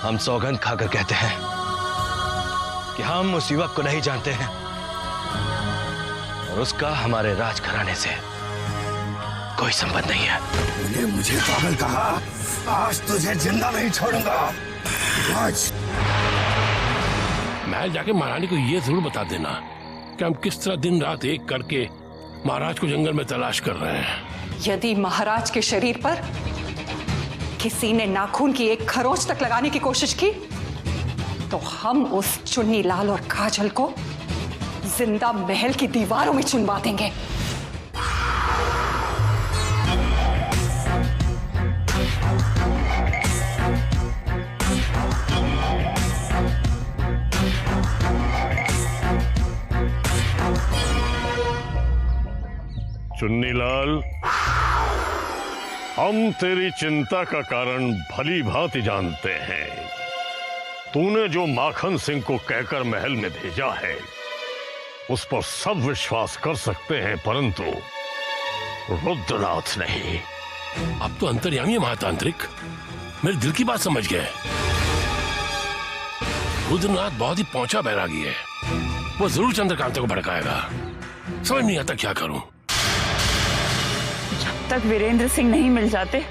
हम सौगंध खाकर कहते हैं कि हम उस युवक को नहीं जानते हैं और उसका हमारे राजघराने से कोई संबंध नहीं है। तूने मुझे पागल कहा, आज तुझे जिंदा नहीं छोड़ूंगा। आज महल जाके महारानी को ये जरूर बता देना कि हम किस तरह दिन रात एक करके महाराज को जंगल में तलाश कर रहे हैं। यदि महाराज के शरीर पर किसी ने नाखून की एक खरोंच तक लगाने की कोशिश की तो हम उस चुन्नी लाल और काजल को जिंदा महल की दीवारों में चुनवा देंगे। चुन्नीलाल, हम तेरी चिंता का कारण भली भांति जानते हैं। तूने जो माखन सिंह को कहकर महल में भेजा है उस पर सब विश्वास कर सकते हैं, परंतु रुद्रनाथ नहीं। अब तो अंतर्यामी है महातांत्रिक, मेरे दिल की बात समझ गए। रुद्रनाथ बहुत ही पहुंचा बैरागी है, वो जरूर चंद्रकांता को भड़काएगा। समझ नहीं आता क्या करूं। जब तक वीरेंद्र सिंह नहीं मिल जाते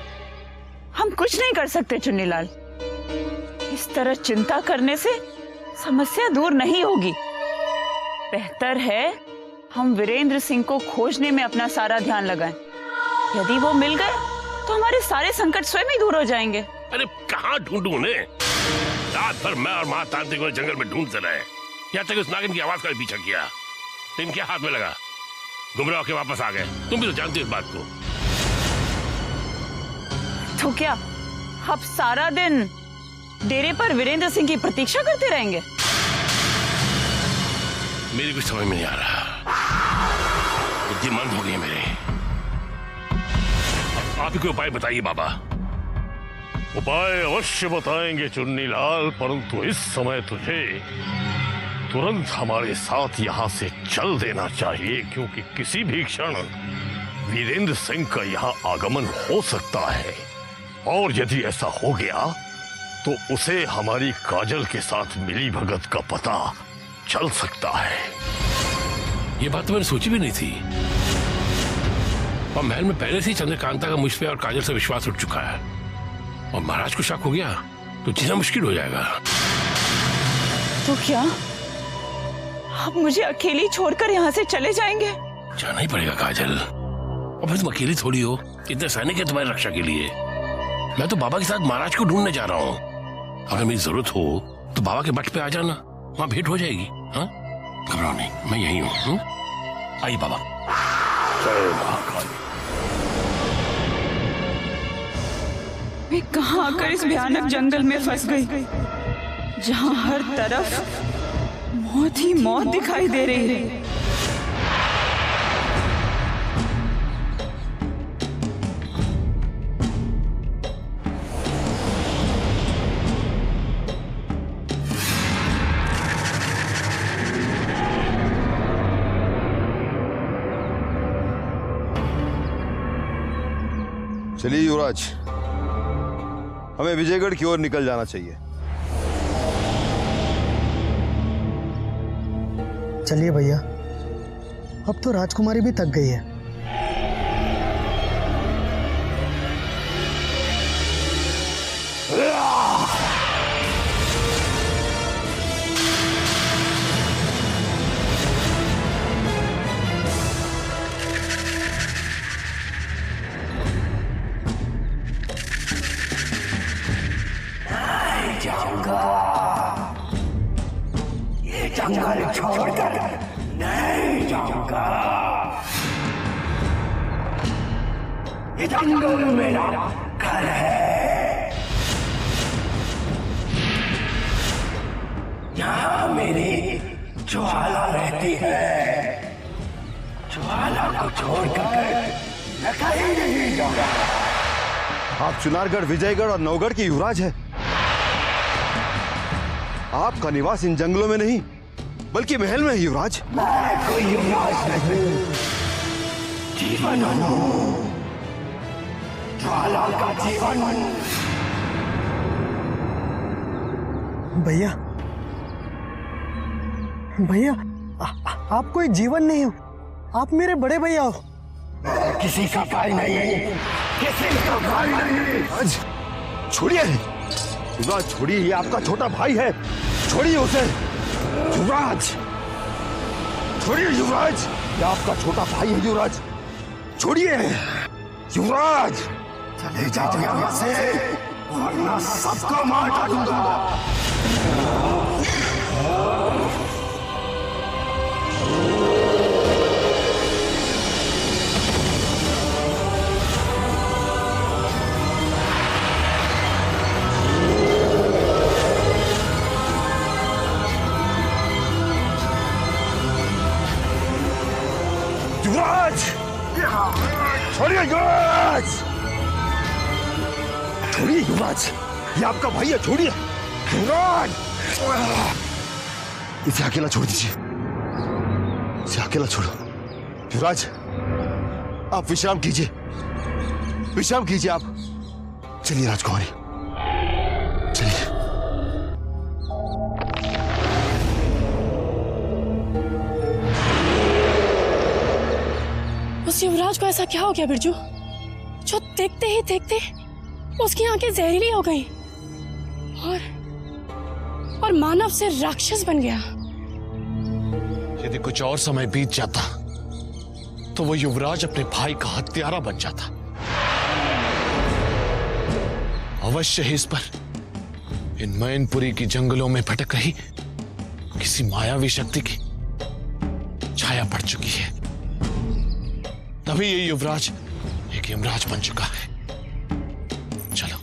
हम कुछ नहीं कर सकते चुन्नीलाल। इस तरह चिंता करने से समस्या दूर नहीं होगी। बेहतर है हम वीरेंद्र सिंह को खोजने में अपना सारा ध्यान लगाएं। यदि वो मिल गए तो हमारे सारे संकट स्वयं ही दूर हो जाएंगे। अरे कहाँ ढूंढूं उन्हें? रात भर मैं और महातांत्रिक को जंगल में ढूंढते रहे, यहाँ तक उस नागिन की आवाज का भी पीछा किया। इनके हाथ में लगा, गुमराह होके वापस आ गए। तुम भी तो जानती हो इस बात को। तो क्या अब सारा दिन डेरे पर वीरेंद्र सिंह की प्रतीक्षा करते रहेंगे? मेरी कुछ समझ में नहीं आ रहा, बुद्धि मंद हो गई मेरे। आप ही कोई उपाय बताइए बाबा। उपाय अवश्य बताएंगे चुन्नीलाल, परंतु इस समय तुझे तुरंत हमारे साथ यहाँ से चल देना चाहिए, क्योंकि किसी भी क्षण वीरेंद्र सिंह का यहाँ आगमन हो सकता है। और यदि ऐसा हो गया तो उसे हमारी काजल के साथ मिली भगत का पता चल सकता है। ये बात तो मैंने सोची भी नहीं थी। और महल में पहले से ही चंद्रकांता का मुझ पे और काजल से विश्वास उठ चुका है, और महाराज को शक हो गया तो जीना मुश्किल हो जाएगा। तो क्या आप मुझे अकेली छोड़कर यहाँ से चले जाएंगे? जाना ही पड़ेगा काजल। और फिर तुम अकेली थोड़ी हो, इतने सैनिक है तुम्हारी रक्षा के लिए। मैं तो बाबा के साथ महाराज को ढूंढने जा रहा हूँ। अगर मेरी जरूरत हो तो बाबा के मठ पे आ जाना, वहाँ भेंट हो जाएगी। हाँ, घबराओ नहीं, मैं यही हूँ। आइए बाबा। मैं कहाँ आकर इस भयानक जंगल में फंस गई, जहाँ हर तरफ मौत ही मौत दिखाई दे रही है। चलिए युवराज, हमें विजयगढ़ की ओर निकल जाना चाहिए। चलिए भैया, अब तो राजकुमारी भी थक गई है। जंगल छोड़कर नहीं जाऊंगा। ये जंगल मेरा घर है। यहाँ मेरी ज्वाला रहती है। ज्वाला को छोड़कर मैं कहीं नहीं जाऊंगा। आप चुनारगढ़, विजयगढ़ और नवगढ़ के युवराज हैं। आपका निवास इन जंगलों में नहीं बल्कि महल में है युवराज। मैं कोई युवराज नहीं, जीवन हूँ, ज्वाला का जीवन। भैया भैया आप कोई जीवन नहीं हो, आप मेरे बड़े भैया हो। किसी का भाई नहीं, किसी का भाई नहीं। आज छोड़िए युवराज, छोड़िए, ये आपका छोटा भाई है, छोड़िए उसे। युवराज छोड़िए, युवराज ये आपका छोटा भाई है, युवराज छोड़िए। युवराज चले जाओ यहाँ से वरना सबको मार डालूंगा। युवराज छोड़िए, युवराज छोड़िए, युवराज ये आपका भाई है, छोड़िए युवराज। इसे अकेला छोड़ दीजिए, इसे अकेला छोड़ो। युवराज आप विश्राम कीजिए, विश्राम कीजिए आप। चलिए राजकुमारी, चलिए। उस युवराज को ऐसा क्या हो गया बिरजू, जो देखते ही देखते उसकी आंखें जहरीली हो गई और मानव से राक्षस बन गया। यदि कुछ और समय बीत जाता तो वो युवराज अपने भाई का हत्यारा बन जाता। अवश्य ही इस पर इन मैनपुरी की जंगलों में भटक रही किसी मायावी शक्ति की छाया पड़ चुकी है, तभी ये युवराज एक यमराज बन चुका है। चलो।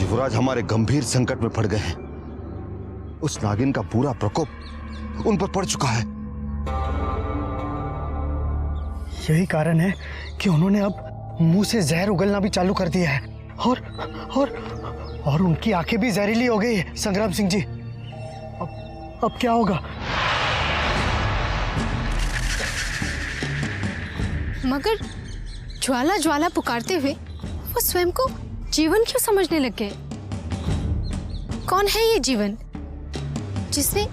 युवराज हमारे गंभीर संकट में पड़ गए हैं। उस नागिन का पूरा प्रकोप उन पर पड़ चुका है। यही कारण है कि उन्होंने अब मुंह से जहर उगलना भी चालू कर दिया है और उनकी आंखें भी जहरीली हो गई है। संग्राम सिंह जी, अब क्या होगा? मगर ज्वाला ज्वाला पुकारते हुए वो स्वयं को जीवन क्यों समझने लग गए? कौन है ये जीवन जिसने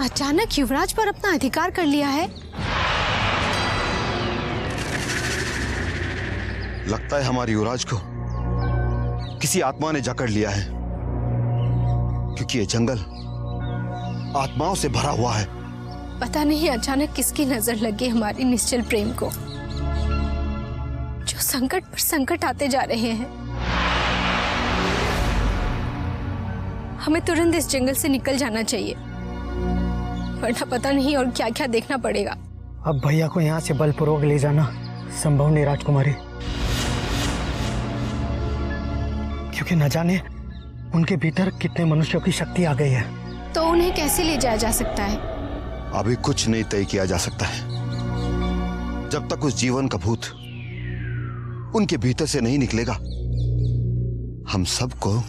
अचानक युवराज पर अपना अधिकार कर लिया है? लगता है हमारे युवराज को किसी आत्मा ने जकड़ लिया है, क्योंकि ये जंगल आत्माओं से भरा हुआ है। पता नहीं अचानक किसकी नजर लगी हमारी निश्चल प्रेम को, जो संकट पर संकट आते जा रहे हैं। हमें तुरंत इस जंगल से निकल जाना चाहिए, वरना पता नहीं और क्या क्या देखना पड़ेगा। अब भैया को यहाँ से बलपूर्वक ले जाना संभव नहीं राजकुमारी, क्योंकि न जाने उनके भीतर कितने मनुष्यों की शक्ति आ गई है। तो उन्हें कैसे ले जाया जा सकता है? अभी कुछ नहीं तय किया जा सकता है। जब तक उस जीवन का भूत उनके भीतर से नहीं निकलेगा, हम सबको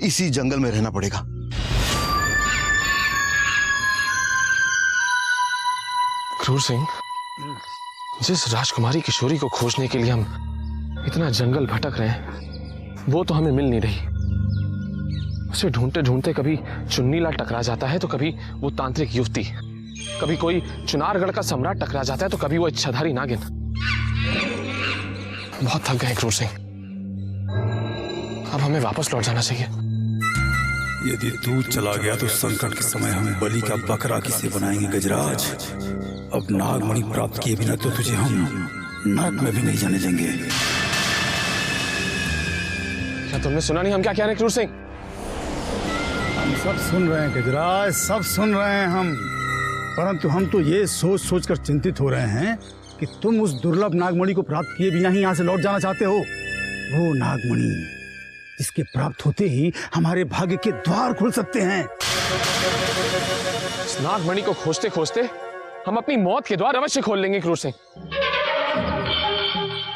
इसी जंगल में रहना पड़ेगा। क्रूर सिंह, जिस राजकुमारी किशोरी को खोजने के लिए हम इतना जंगल भटक रहे हैं, वो तो हमें मिल नहीं रही। उसे ढूंढते ढूंढते कभी चुन्नीलाल टकरा जाता है, तो कभी वो तांत्रिक युवती, कभी कोई चुनारगढ़ का सम्राट टकरा जाता है, तो कभी वो इच्छाधारी नागिन। बहुत थक गए क्रूर सिंह, अब हमें वापस लौट जाना चाहिए। यदि तू चला गया तो संकट के समय हम बलि का बकरा किसे बनाएंगे गजराज? अब नागमणि प्राप्त किए बिना तो तुझे हम नरक में भी नहीं जाने देंगे। क्या तुमने सुना नहीं हम क्या कह रहे हैं क्रूर सिंह? हम सब सुन रहे हैं गजराज, सब सुन रहे हैं हम, परंतु हम तो ये सोच सोच कर चिंतित हो रहे हैं कि तुम उस दुर्लभ नागमणि को प्राप्त किए बिना ही यहाँ से लौट जाना चाहते हो। वो नागमणि इसके प्राप्त होते ही हमारे भाग्य के द्वार खुल सकते हैं। इस नागमणि को खोजते खोजते हम अपनी मौत के द्वार अवश्य खोल लेंगे क्रूर सिंह।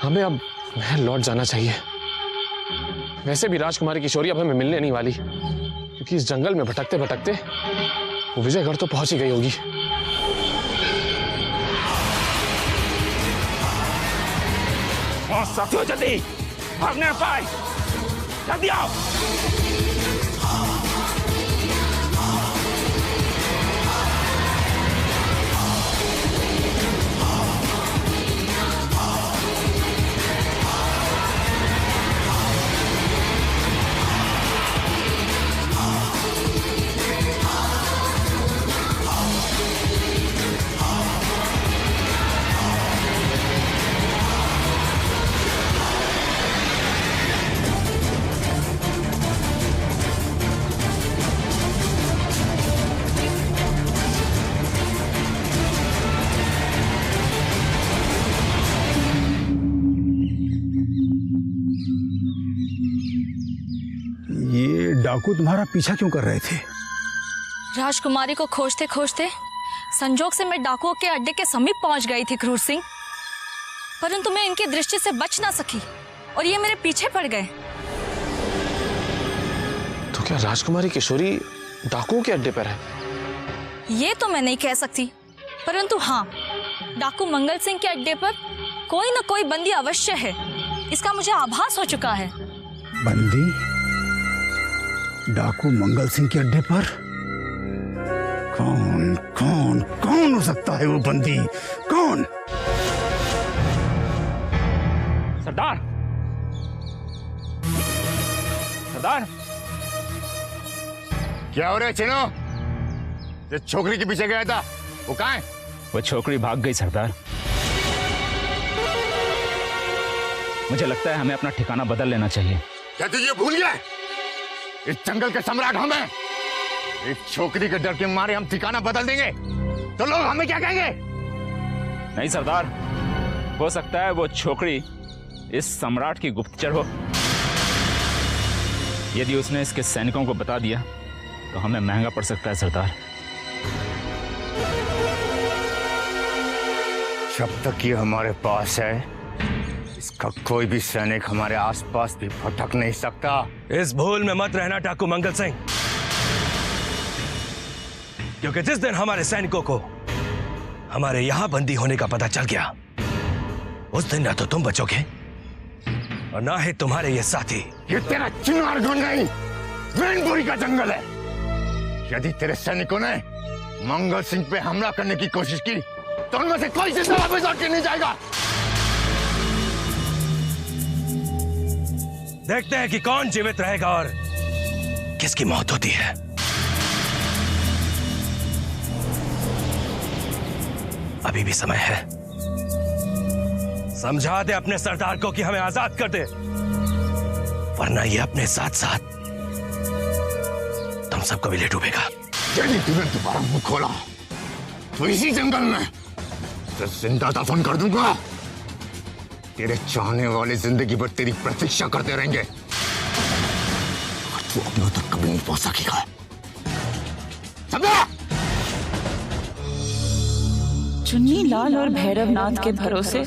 हमें अब महल लौट जाना चाहिए। वैसे भी राजकुमारी किशोरी अब हमें मिलने नहीं वाली, क्योंकि इस जंगल में भटकते भटकते वो विजयगढ़ तो पहुंच ही गई होगी। साथियों जल्दी भागने पाए, जल्दी आओ। डाकू तुम्हारा पीछा क्यों कर रहे थे? राजकुमारी को खोजते खोजते संजोग से मैं डाकुओं के अड्डे के समीप पहुंच गई थी क्रूर सिंह, परंतु मैं इनकी दृष्टि से बच ना सकी और ये मेरे पीछे पड़ गए। तो क्या राजकुमारी किशोरी डाकुओं के अड्डे पर है? ये तो मैं नहीं कह सकती, परंतु हाँ, डाकू मंगल सिंह के अड्डे पर कोई न कोई बंदी अवश्य है, इसका मुझे आभास हो चुका है। बंदी? डाकू मंगल सिंह के अड्डे पर? कौन कौन कौन हो सकता है वो बंदी? कौन? सरदार, सरदार, क्या हो रहा है चिनो? जो छोकरी के पीछे गया था वो कहाँ है? वो छोकरी भाग गई सरदार। मुझे लगता है हमें अपना ठिकाना बदल लेना चाहिए। क्या तुझे भूल गया? इस जंगल के सम्राट हम हैं। इस छोकरी के डर के मारे हम ठिकाना बदल देंगे तो लोग हमें क्या कहेंगे? नहीं सरदार, हो सकता है वो छोकरी इस सम्राट की गुप्तचर हो। यदि उसने इसके सैनिकों को बता दिया तो हमें महंगा पड़ सकता है सरदार। जब तक ये हमारे पास है इसका कोई भी सैनिक हमारे आसपास भी भटक नहीं सकता। इस भूल में मत रहना डाकू मंगल सिंह, क्योंकि जिस दिन हमारे सैनिकों को हमारे यहां बंदी होने का पता चल गया, उस दिन ना तो तुम बचोगे और ना ही तुम्हारे ये साथी। ये तेरा चिनारगढ़ नहीं, मैनपुरी का जंगल है। यदि तेरे सैनिकों ने मंगल सिंह पे हमला करने की कोशिश की तो उनमें से कोई जिंदा वापस लौट के नहीं जाएगा। देखते हैं कि कौन जीवित रहेगा और किसकी मौत होती है। अभी भी समय है। समझा दे अपने सरदार को कि हमें आजाद कर दे, वरना ये अपने साथ साथ तुम सबको भी ले डूबेगा। यदि तूने दोबारा मुंह खोला तो इसी जंगल में तो जिंदा दफन कर दूंगा। तेरे चाहने वाले जिंदगी भर तेरी प्रतीक्षा करते रहेंगे और तू अपनों तक कभी नहीं पहुंच सकेगा। समझा? चुन्नी लाल और भैरवनाथ के भरोसे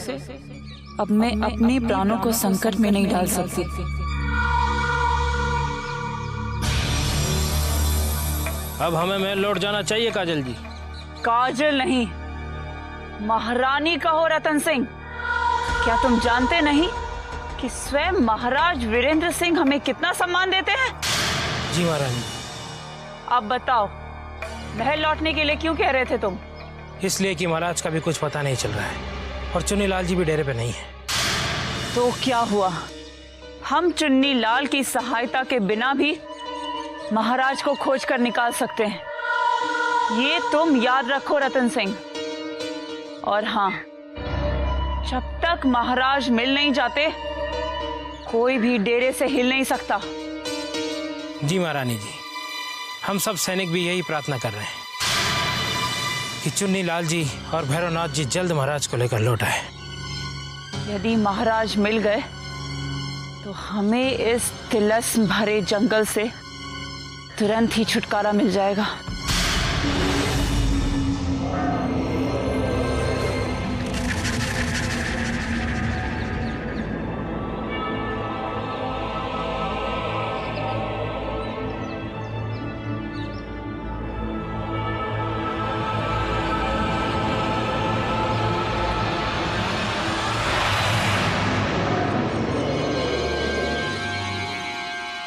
अब मैं अपने प्राणों को संकट में नहीं डाल सकती। अब हमें महल लौट जाना चाहिए काजल जी। काजल नहीं, महारानी कहो रतन सिंह। क्या तुम जानते नहीं कि स्वयं महाराज वीरेंद्र सिंह हमें कितना सम्मान देते हैं? जी महारानी। अब बताओ, महल लौटने के लिए क्यों कह रहे थे तुम? इसलिए कि महाराज का भी कुछ पता नहीं चल रहा है और चुन्नी लाल जी भी डेरे पे नहीं है। तो क्या हुआ? हम चुन्नी लाल की सहायता के बिना भी महाराज को खोज कर निकाल सकते हैं, ये तुम याद रखो रतन सिंह। और हाँ, जब तक महाराज मिल नहीं जाते कोई भी डेरे से हिल नहीं सकता। जी महारानी जी, हम सब सैनिक भी यही प्रार्थना कर रहे हैं कि चुन्नी लाल जी और भैरवनाथ जी जल्द महाराज को लेकर लौट आए। यदि महाराज मिल गए तो हमें इस तिलस्म भरे जंगल से तुरंत ही छुटकारा मिल जाएगा।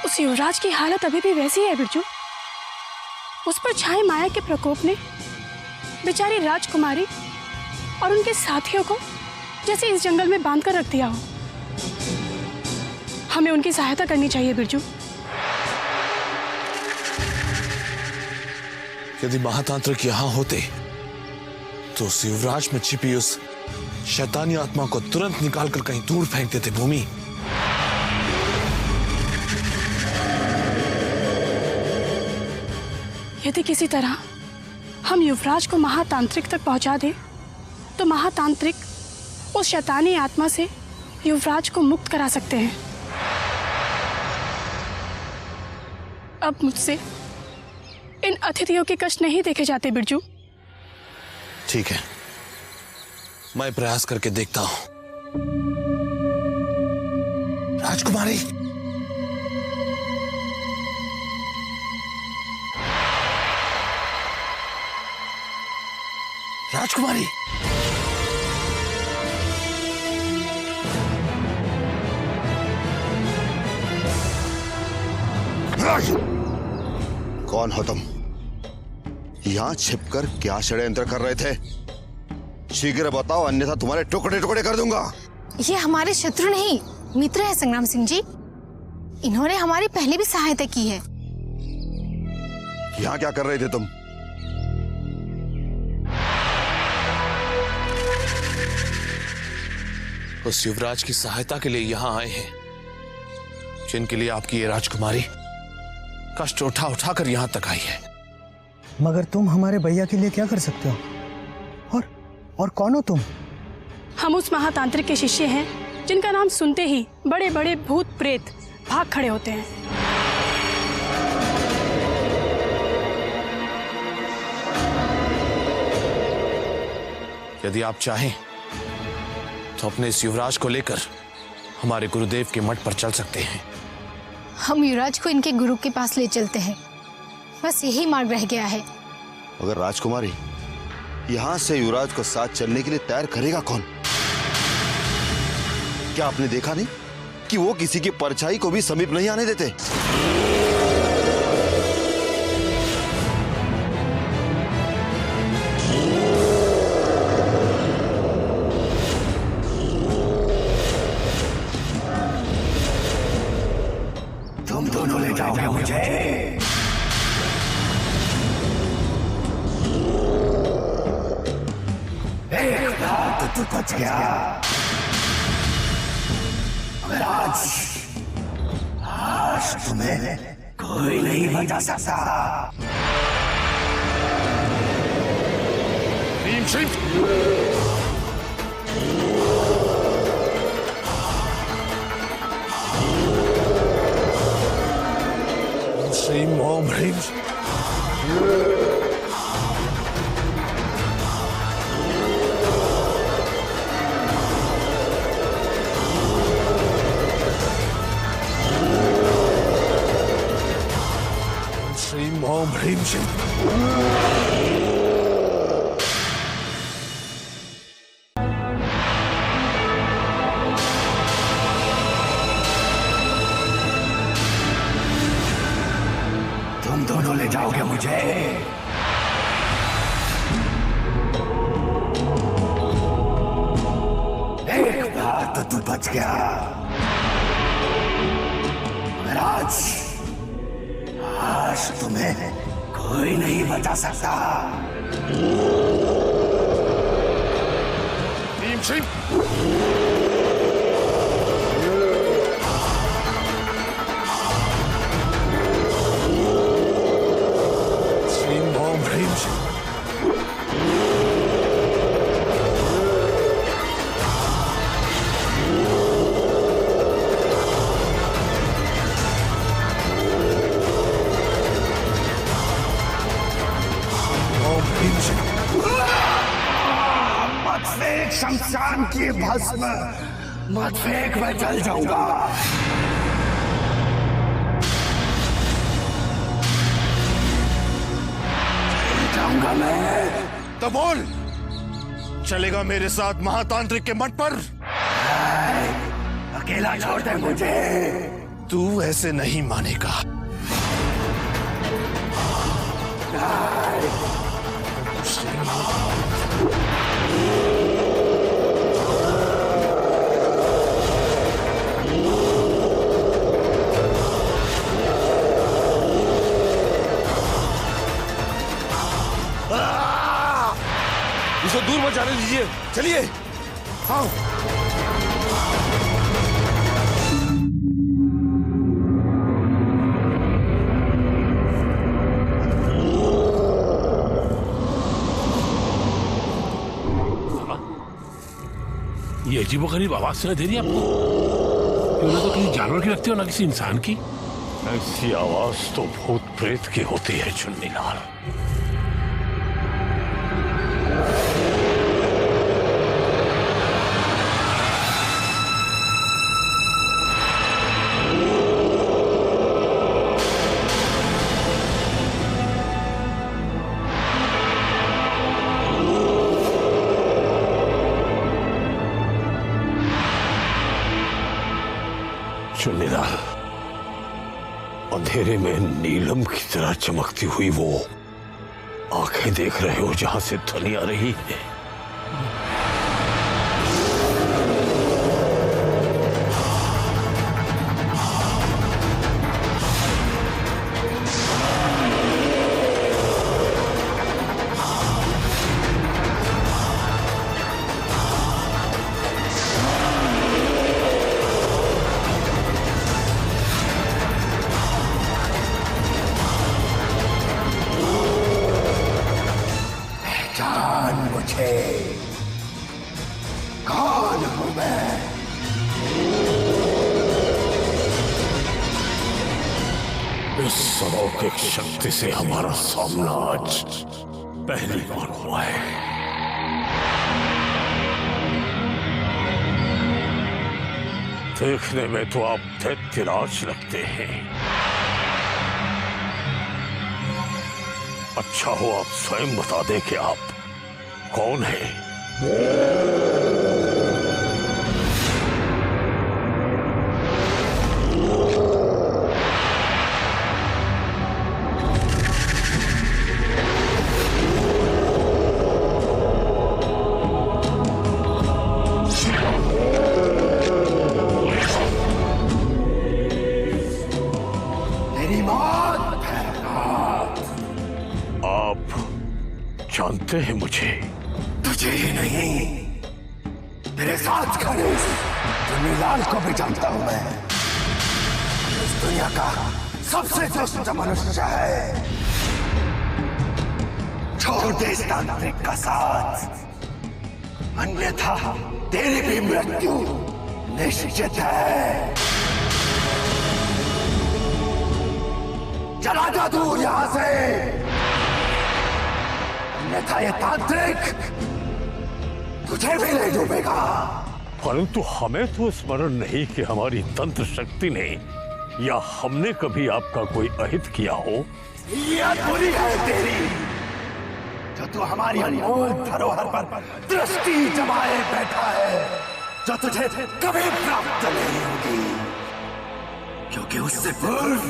उस युवराज की हालत अभी भी वैसी है बिरजू। उस पर छाए माया के प्रकोप ने बेचारी राजकुमारी और उनके साथियों को जैसे इस जंगल में बांध कर रख दिया हो। हमें उनकी सहायता करनी चाहिए बिरजू। यदि महातांत्रिक यहां होते तो उस युवराज में छिपी उस शैतानी आत्मा को तुरंत निकालकर कहीं दूर फेंक देते भूमि। यदि किसी तरह हम युवराज को महातांत्रिक तक पहुंचा दें तो महातांत्रिक उस शैतानी आत्मा से युवराज को मुक्त करा सकते हैं। अब मुझसे इन अतिथियों के कष्ट नहीं देखे जाते बिरजू। ठीक है, मैं प्रयास करके देखता हूं। राजकुमारी, राजकुमारी, कौन हो तुम? यहां छिपकर क्या षड्यंत्र कर रहे थे? शीघ्र बताओ, अन्यथा तुम्हारे टुकड़े टुकड़े कर दूंगा। ये हमारे शत्रु नहीं मित्र है संग्राम सिंह जी। इन्होंने हमारी पहले भी सहायता की है। यहां क्या कर रहे थे तुम? उस युवराज की सहायता के लिए यहां आए हैं जिनके लिए आपकी ये राजकुमारी कष्ट उठा उठाकर यहां तक आई है। मगर तुम हमारे भैया के लिए क्या कर सकते हो? और कौन हो तुम? हम उस महातांत्रिक के शिष्य हैं जिनका नाम सुनते ही बड़े बड़े भूत प्रेत भाग खड़े होते हैं। यदि आप चाहें तो अपने इस युवराज को लेकर हमारे गुरुदेव के मठ पर चल सकते हैं। हम युवराज को इनके गुरु के पास ले चलते हैं, बस यही मार्ग रह गया है। अगर राजकुमारी, यहां से युवराज को साथ चलने के लिए तैयार करेगा कौन? क्या आपने देखा नहीं कि वो किसी की परछाई को भी समीप नहीं आने देते? तुम दोनों ले जाओगे मुझे। एक बात तो बच गया, मगर आज तुम्हें कोई नहीं बचा सकता। भीम सिंह, श्रीम ओम ह्रीम। श्रीम ओम ह्रीम सिंह। तुम दोनों ले जाओगे मुझे। एक बार तो तू बच गया, मगर आज तुम्हें कोई नहीं बचा सकता। भीम सिंह, श्रीम ओम ह्रीम सिंह। शमशान की भस्म मत फेंक, मैं जल जाऊंगा। जाऊंगा मैं। तो बोल, चलेगा मेरे साथ महातांत्रिक के मठ पर? अकेला छोड़ दे मुझे। तू ऐसे नहीं मानेगा। इसे दूर मत जाने दीजिए, चलिए। हाँ। ये अजीबोगरीब आवाज सुनाई दे रही है आपको? क्यों ना तो किसी जानवर की लगती हो, ना किसी इंसान की। ऐसी आवाज तो भूत प्रेत की होती है चुन्नीलाल। चुन्नीलाल, अंधेरे में नीलम की तरह चमकती हुई वो आंखें देख रहे हो जहां से ध्वनि आ रही है? कौन हूं मैं? इस अलौकिक शक्ति से हमारा सामना आज पहली बार हुआ है। देखने में तो आप दैत्यराज लगते हैं। अच्छा हो आप स्वयं बता दें कि आप कौन हैं? जानते हैं मुझे? तुझे ही नहीं, तेरे साथ खड़े चुन्नीलाल को भी जानता हूं मैं। इस दुनिया का सबसे दुष्ट मनुष्य है। छोड़ दे इस तांत्रिक का साथ, अन्यथा तेरी भी मृत्यु निश्चित है। चला जा दूर यहां से, अन्यथा ये तांत्रिक तुझे भी ले डूबेगा। परंतु हमें तो स्मरण नहीं कि हमारी तंत्र शक्ति ने या हमने कभी आपका कोई अहित किया हो। ये बुरी है तेरी, जो तू हमारी अनमोल धरोहर पर दृष्टि जमाए बैठा है, जो तुझे कभी प्राप्त नहीं होगी, क्योंकि उससे पूर्व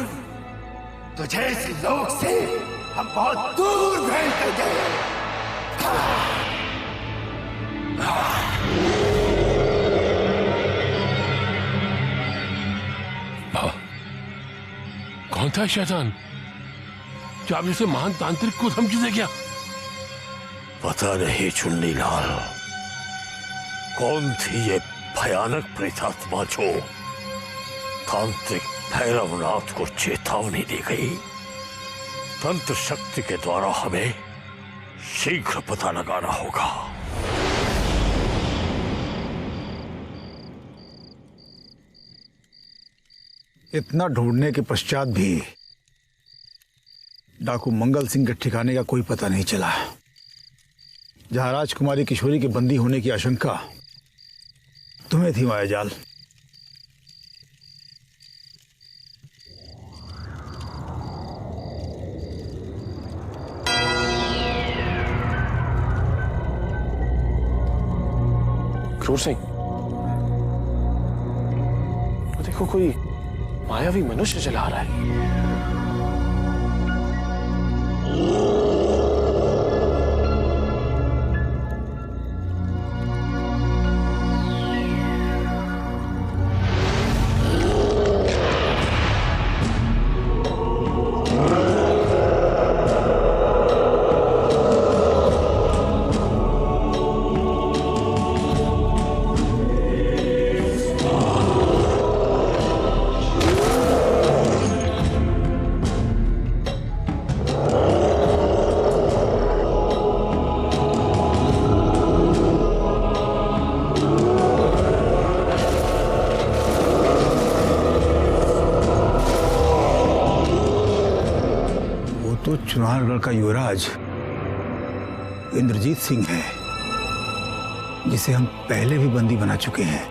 तुझे इस लोक से हम बहुत दूर भेज देंगे। कौन था शैतान जो आप जैसे महान तांत्रिक को धमकी दे गया? पता नहीं चुन्नीलाल, कौन थी ये भयानक प्रेतात्मा जो तांत्रिक भैरवनाथ को चेतावनी दी गई। तंत्र शक्ति के द्वारा हमें शीघ्र पता लगाना होगा। इतना ढूंढने के पश्चात भी डाकू मंगल सिंह के ठिकाने का कोई पता नहीं चला। जहां राजकुमारी किशोरी के बंदी होने की आशंका तुम्हें थी मायाजाल। क्रूर सिंह, तो देखो कोई मायावी मनुष्य चला रहा है। चुनारगढ़ का युवराज इंद्रजीत सिंह है, जिसे हम पहले भी बंदी बना चुके हैं।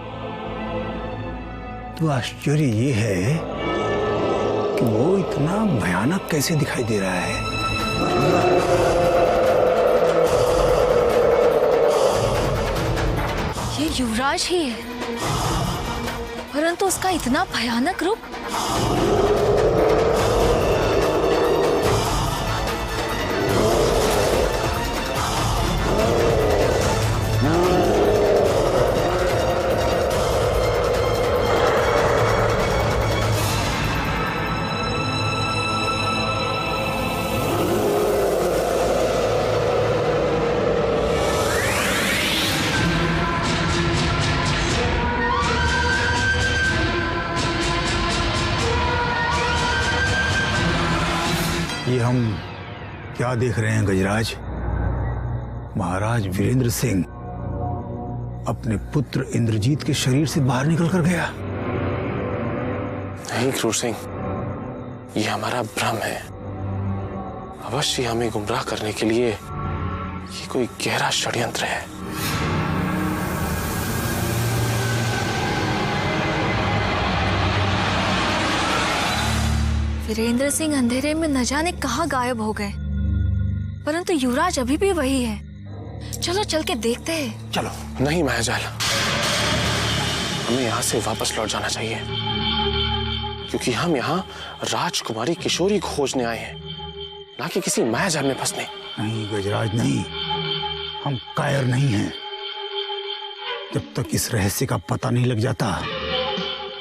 तो आश्चर्य ये है कि वो इतना भयानक कैसे दिखाई दे रहा है। ये युवराज ही है, परंतु उसका इतना भयानक रूप। ये हम क्या देख रहे हैं गजराज? महाराज वीरेंद्र सिंह अपने पुत्र इंद्रजीत के शरीर से बाहर निकल कर गया। नहीं क्रूर सिंह, ये हमारा भ्रम है। अवश्य हमें गुमराह करने के लिए ये कोई गहरा षड्यंत्र है। वीरेंद्र सिंह अंधेरे में न जाने कहां गायब हो गए, परंतु युवराज अभी भी वही है। चलो चल के देखते हैं। चलो। नहीं मायाजाल, हमें यहाँ से वापस लौट जाना चाहिए, क्योंकि हम यहाँ राजकुमारी किशोरी खोजने आए हैं, ना कि किसी मायाजाल में फंसने। नहीं गजराज नहीं, हम कायर नहीं हैं। जब तक इस रहस्य का पता नहीं लग जाता,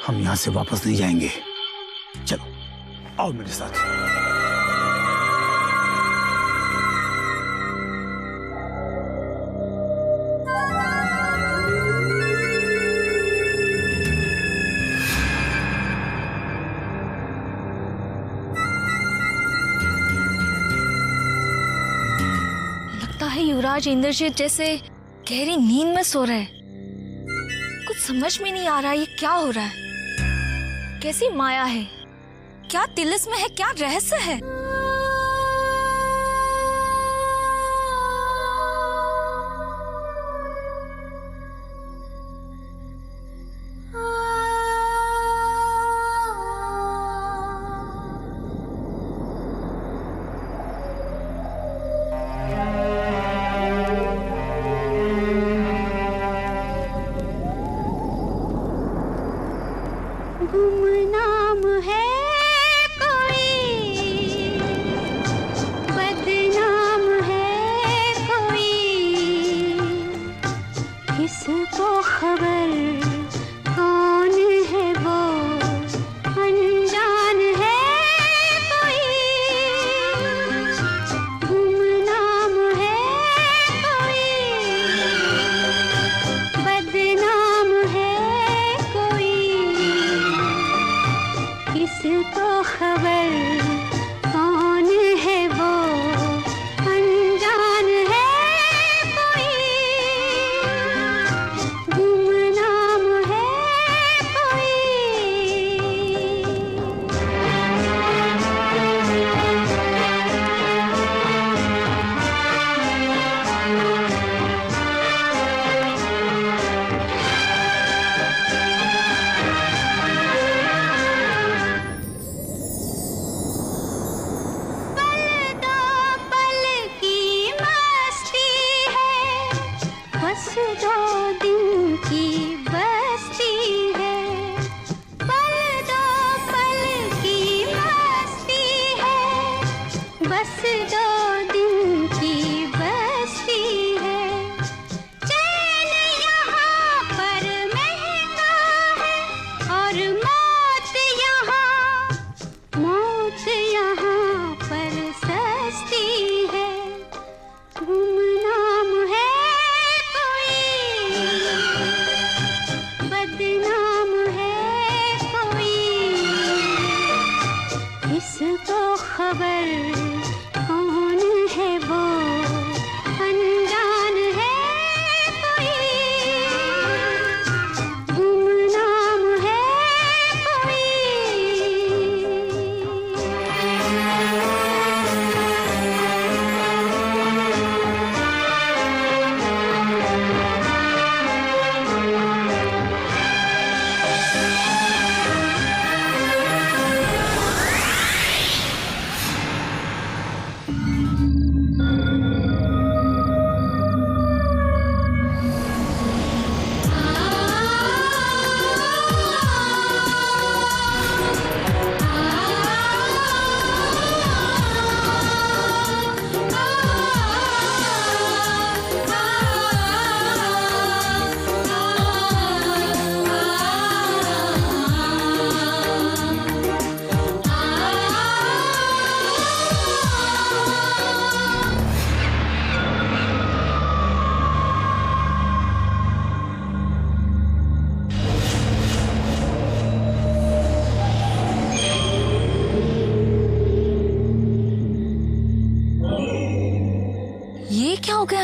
हम यहाँ से वापस नहीं जाएंगे। चलो आओ मेरे साथ। लगता है युवराज इंद्रजीत जैसे गहरी नींद में सो रहे। कुछ समझ में नहीं आ रहा ये क्या हो रहा है। कैसी माया है, क्या तिलिस्म है, क्या रहस्य है। गुमनाम है किसको खबर कौन है वो, अनजान है कोई। गुमनाम है कोई, बदनाम है कोई। किसको खबर कौन है वो, अनजान है कोई। गुमनाम बस 2 दिन की बस्ती है, पल 2 पल की मस्ती है, बस 2 दिन की बस्ती है। चैन यहाँ पर महंगा है और मौत यहाँ पर सस्ती है। गुमनाम है कोई, बदनाम है कोई, इसको खबर कौन है वो, अनजान है कोई, गुमनाम है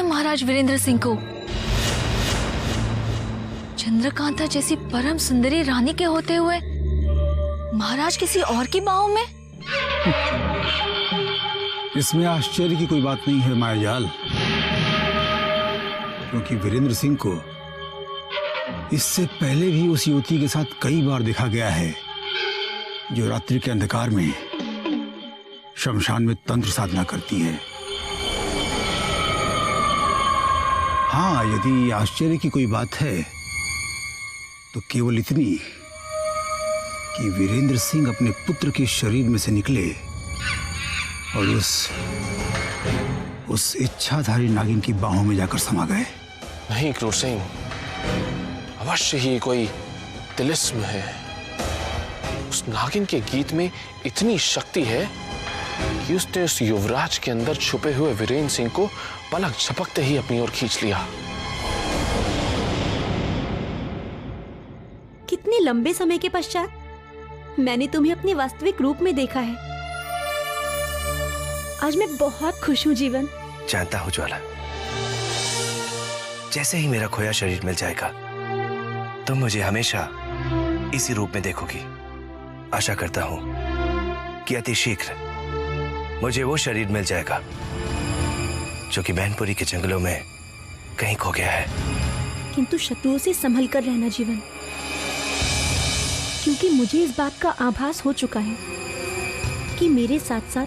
महाराज वीरेंद्र सिंह को चंद्रकांता जैसी परम सुंदरी रानी के होते हुए महाराज किसी और की बाहों में। इसमें आश्चर्य की कोई बात नहीं है मायाजाल, क्योंकि वीरेंद्र सिंह को इससे पहले भी उस युवती के साथ कई बार देखा गया है जो रात्रि के अंधकार में शमशान में तंत्र साधना करती है। हाँ, यदि आश्चर्य की कोई बात है तो केवल इतनी कि वीरेंद्र सिंह अपने पुत्र के शरीर में से निकले और उस इच्छाधारी नागिन की बाहों में जाकर समा गए। नहीं क्रूर सिंह, अवश्य ही कोई तिलिस्म है। उस नागिन के गीत में इतनी शक्ति है कि उसने उस युवराज के अंदर छुपे हुए वीरेंद्र सिंह को पलक झपकते ही अपनी ओर खींच लिया। कितने लंबे समय के पश्चात मैंने तुम्हें अपने वास्तविक रूप में देखा है। आज मैं बहुत खुश हूँ जीवन। जानता हूँ ज्वाला, जैसे ही मेरा खोया शरीर मिल जाएगा तुम मुझे हमेशा इसी रूप में देखोगी। आशा करता हूँ कि अति शीघ्र मुझे वो शरीर मिल जाएगा जो कि मैनपुरी के जंगलों में कहीं खो गया है। किंतु शत्रुओं से संभल कर रहना जीवन, क्योंकि मुझे इस बात का आभास हो चुका है कि मेरे साथ साथ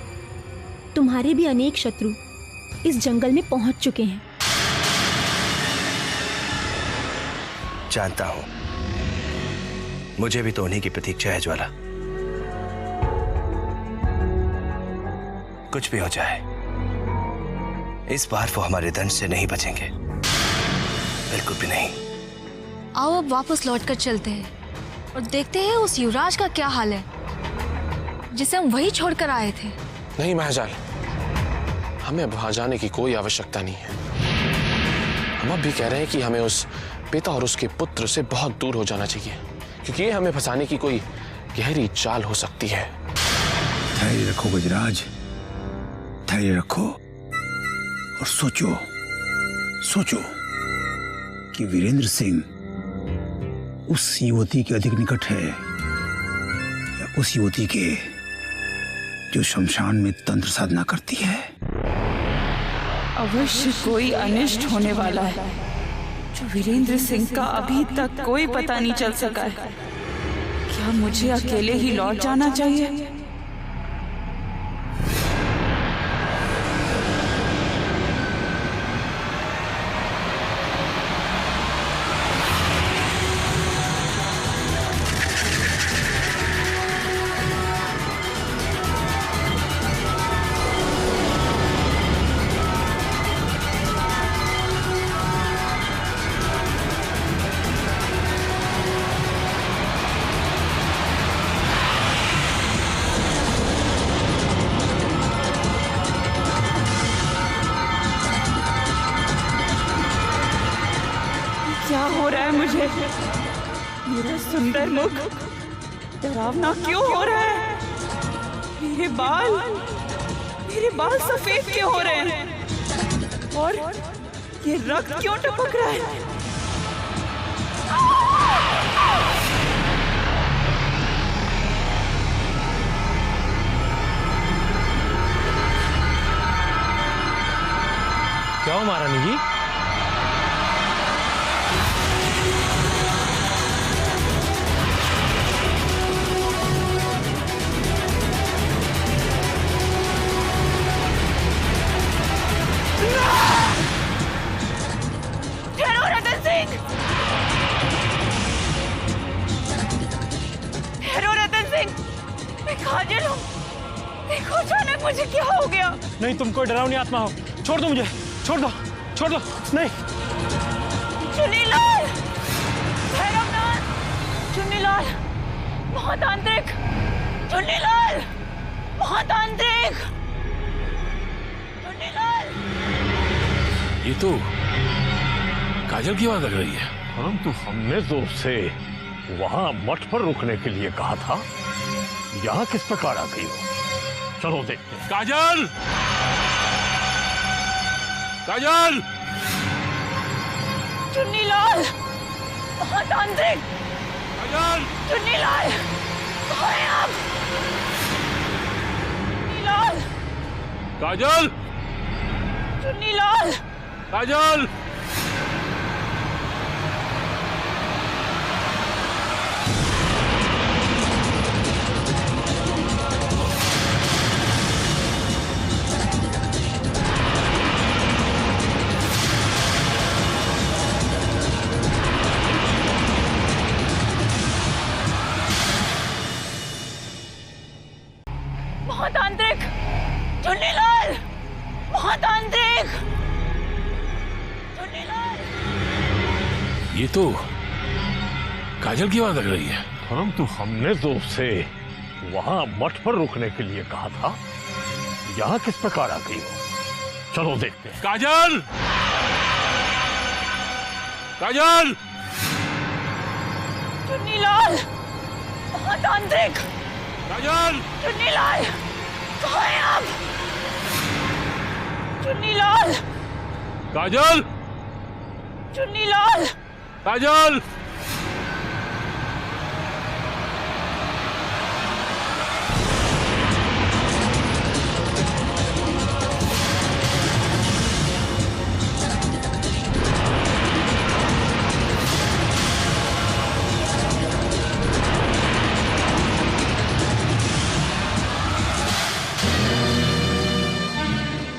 तुम्हारे भी अनेक शत्रु इस जंगल में पहुंच चुके हैं। जानता हूं, मुझे भी तो उन्हीं की प्रतीक्षा है ज्वाला। कुछ भी हो जाए, इस बार वो हमारे दंड से नहीं बचेंगे, बिल्कुल भी नहीं। आओ अब वापस लौटकर चलते हैं और देखते हैं उस युवराज का क्या हाल है जिसे हम वही छोड़कर आए थे। नहीं महाजाल, हमें अब वहां जाने की कोई आवश्यकता नहीं है। हम अब भी कह रहे हैं कि हमें उस पिता और उसके पुत्र से बहुत दूर हो जाना चाहिए, क्योंकि ये हमें फंसाने की कोई गहरी चाल हो सकती है। धैर्य रखो गजराज, धैर्य रखो और सोचो कि वीरेंद्र सिंह उस युवती के अधिक निकट है या उस युवती के जो शमशान में तंत्र साधना करती है। अवश्य कोई अनिष्ट होने वाला है जो वीरेंद्र सिंह का अभी तक कोई पता नहीं चल सका है। क्या मुझे अकेले ही लौट जाना चाहिए? क्या हो रहा है मुझे? मेरा सुंदर मुख डरावना क्यों हो रहा है? मेरे बाल सफेद क्यों हो रहे हैं? और ये रक्त क्यों टपक रहा है? क्या हो महारानी जी? काजल हूँ। देखो अचानक मुझे क्या हो गया? नहीं, तुम कोई डरावनी आत्मा हो। छोड़ दो मुझे, छोड़ दो, छोड़ दो। नहीं। चुन्नीलाल, भैरवनाथ, चुन्नीलाल, महातांत्रिक, चुन्नीलाल, महातांत्रिक, चुन्नीलाल। ये तो काजल की आवाज लग रही है। परंतु हमने तो उसे वहां मठ पर रुकने के लिए कहा था। यहाँ किस प्रकार आ गई हो? चलो देखते हैं। काजल, काजल, चुन्नीलाल, महातांत्रिक, काजल, चुन्नीलाल, कहाँ हैं आप? चुन्नीलाल, काजल, चुन्नीलाल, काजल। महातांत्रिक, चुन्नीलाल, महातांत्रिक, चुन्नीलाल। ये तो काजल की आवाज लग रही है। परंतु हमने तो उसे वहां मठ पर रुकने के लिए कहा था। यहाँ किस प्रकार आ गई हो? चलो देखते हैं। काजल, काजल, चुन्नीलाल, महातांत्रिक, काजल, चुन्नीलाल, कहाँ हैं आप? चुन्नीलाल, काजल, चुन्नीलाल, काजल।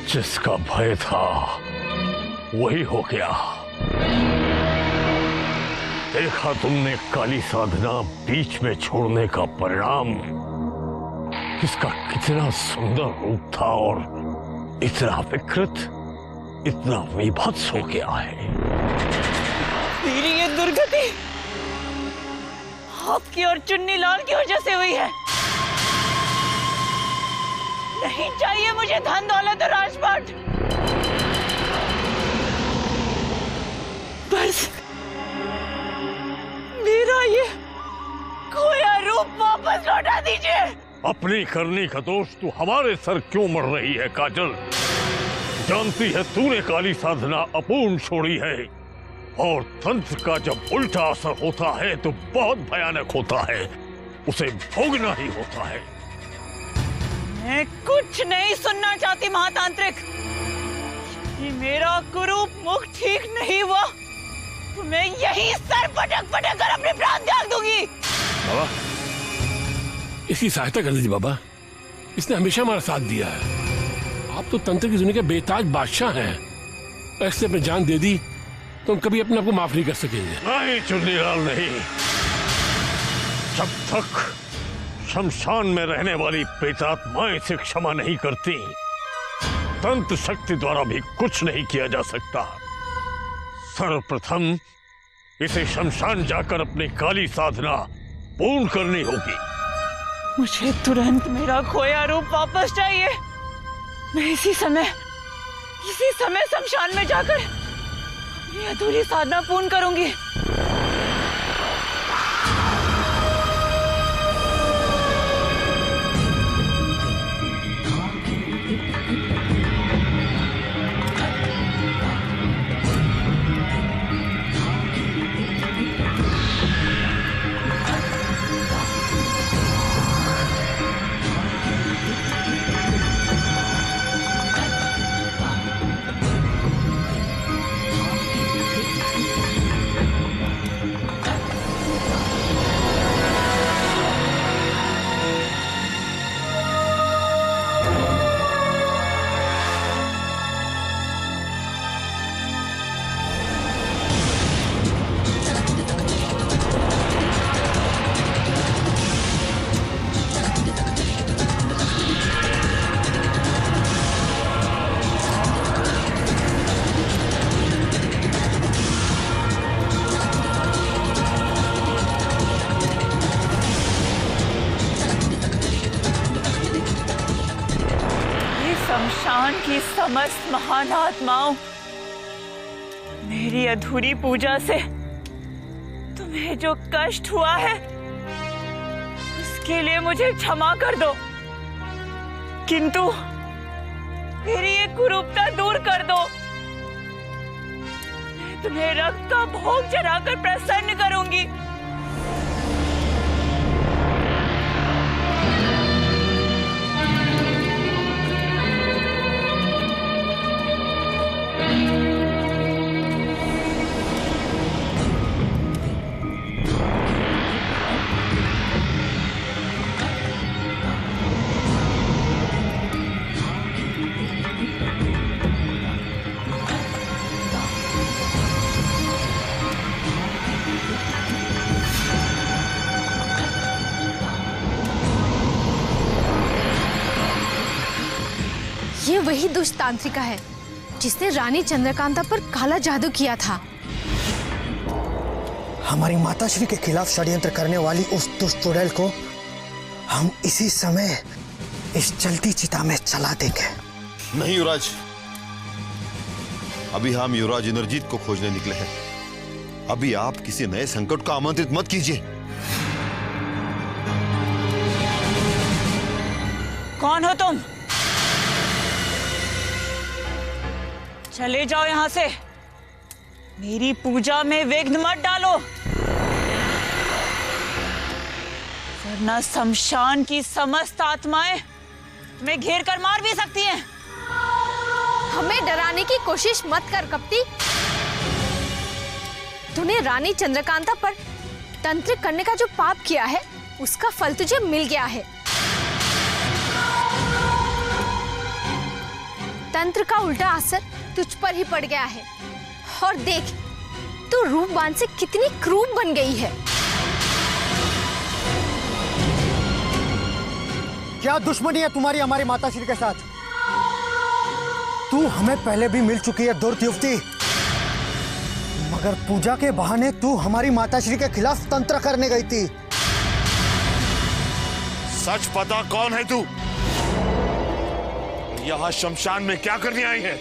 जिसका भय था वही हो गया। देखा तुमने काली साधना बीच में छोड़ने का परिणाम। इसका कितना सुंदर रूप था और इतना विकृत, इतना विभत्स हो गया है। मेरी ये दुर्गति आपकी और चुन्नीलाल की वजह से हुई है। नहीं चाहिए मुझे धन दौलत और राजपाट। बस मेरा ये खोया रूप वापस लौटा दीजिए। अपनी करनी का दोष तू हमारे सर क्यों मर रही है काजल? जानती है तूने काली साधना अपूर्ण छोड़ी है और तंत्र का जब उल्टा असर होता है तो बहुत भयानक होता है। उसे भोगना ही होता है। मैं कुछ नहीं सुनना चाहती महातांत्रिक। ये मेरा कुरूप मुख ठीक नहीं हुआ तो मैं यही सर पटक पटक कर अपने प्राण त्याग दूंगी। बाबा, इसकी सहायता कर दीजिए बाबा। इसने हमेशा हमारा साथ दिया है। आप तो तंत्र की दुनिया के बेताज बादशाह हैं। ऐसे अपनी जान दे दी तो हम कभी अपने आप को माफ नहीं कर सकेंगे। नहीं चुन्नीलाल, नहीं। जब तक शमशान में रहने वाली प्रेतात्माएं इसे क्षमा नहीं करती, तंत्र शक्ति द्वारा भी कुछ नहीं किया जा सकता। सर्वप्रथम इसे शमशान जाकर अपनी काली साधना पूर्ण करनी होगी। मुझे तुरंत मेरा खोया रूप वापस चाहिए। मैं इसी समय शमशान में जाकर अपनी अधूरी साधना पूर्ण करूंगी। शमशान की समस्त महान आत्माओं, मेरी अधूरी पूजा से तुम्हें जो कष्ट हुआ है उसके लिए मुझे क्षमा कर दो, किंतु मेरी ये कुरूपता दूर कर दो। मैं तुम्हें रक्त का भोग चढ़ाकर प्रसन्न करूंगी। ये वही दुष्ट तांत्रिका है जिसने रानी चंद्रकांता पर काला जादू किया था। हमारी माताश्री के खिलाफ षड्यंत्र करने वाली उस दुष्ट चुड़ैल को हम इसी समय इस जलती चिता में चला देंगे। नहीं युवराज, अभी हम युवराज इंद्रजीत को खोजने निकले हैं। अभी आप किसी नए संकट को आमंत्रित मत कीजिए। कौन हो तुम? चले जाओ यहां से। मेरी पूजा में विघ्न मत डालो, वरना शमशान की समस्त आत्माएं तुम्हें घेर कर मार भी सकती हैं। हमें डराने की कोशिश मत कर कपटी। तूने रानी चंद्रकांता पर तंत्र करने का जो पाप किया है उसका फल तुझे मिल गया है। तंत्र का उल्टा असर तुझ पर ही पड़ गया है। और देख, तू रूपबान से कितनी क्रूर बन गई है। क्या दुश्मनी है तुम्हारी हमारी माताश्री के साथ? तू हमें पहले भी मिल चुकी है दुर्त युवती, मगर पूजा के बहाने तू हमारी माताश्री के खिलाफ तंत्र करने गई थी। सच पता कौन है तू? यहाँ शमशान में क्या करने आई है?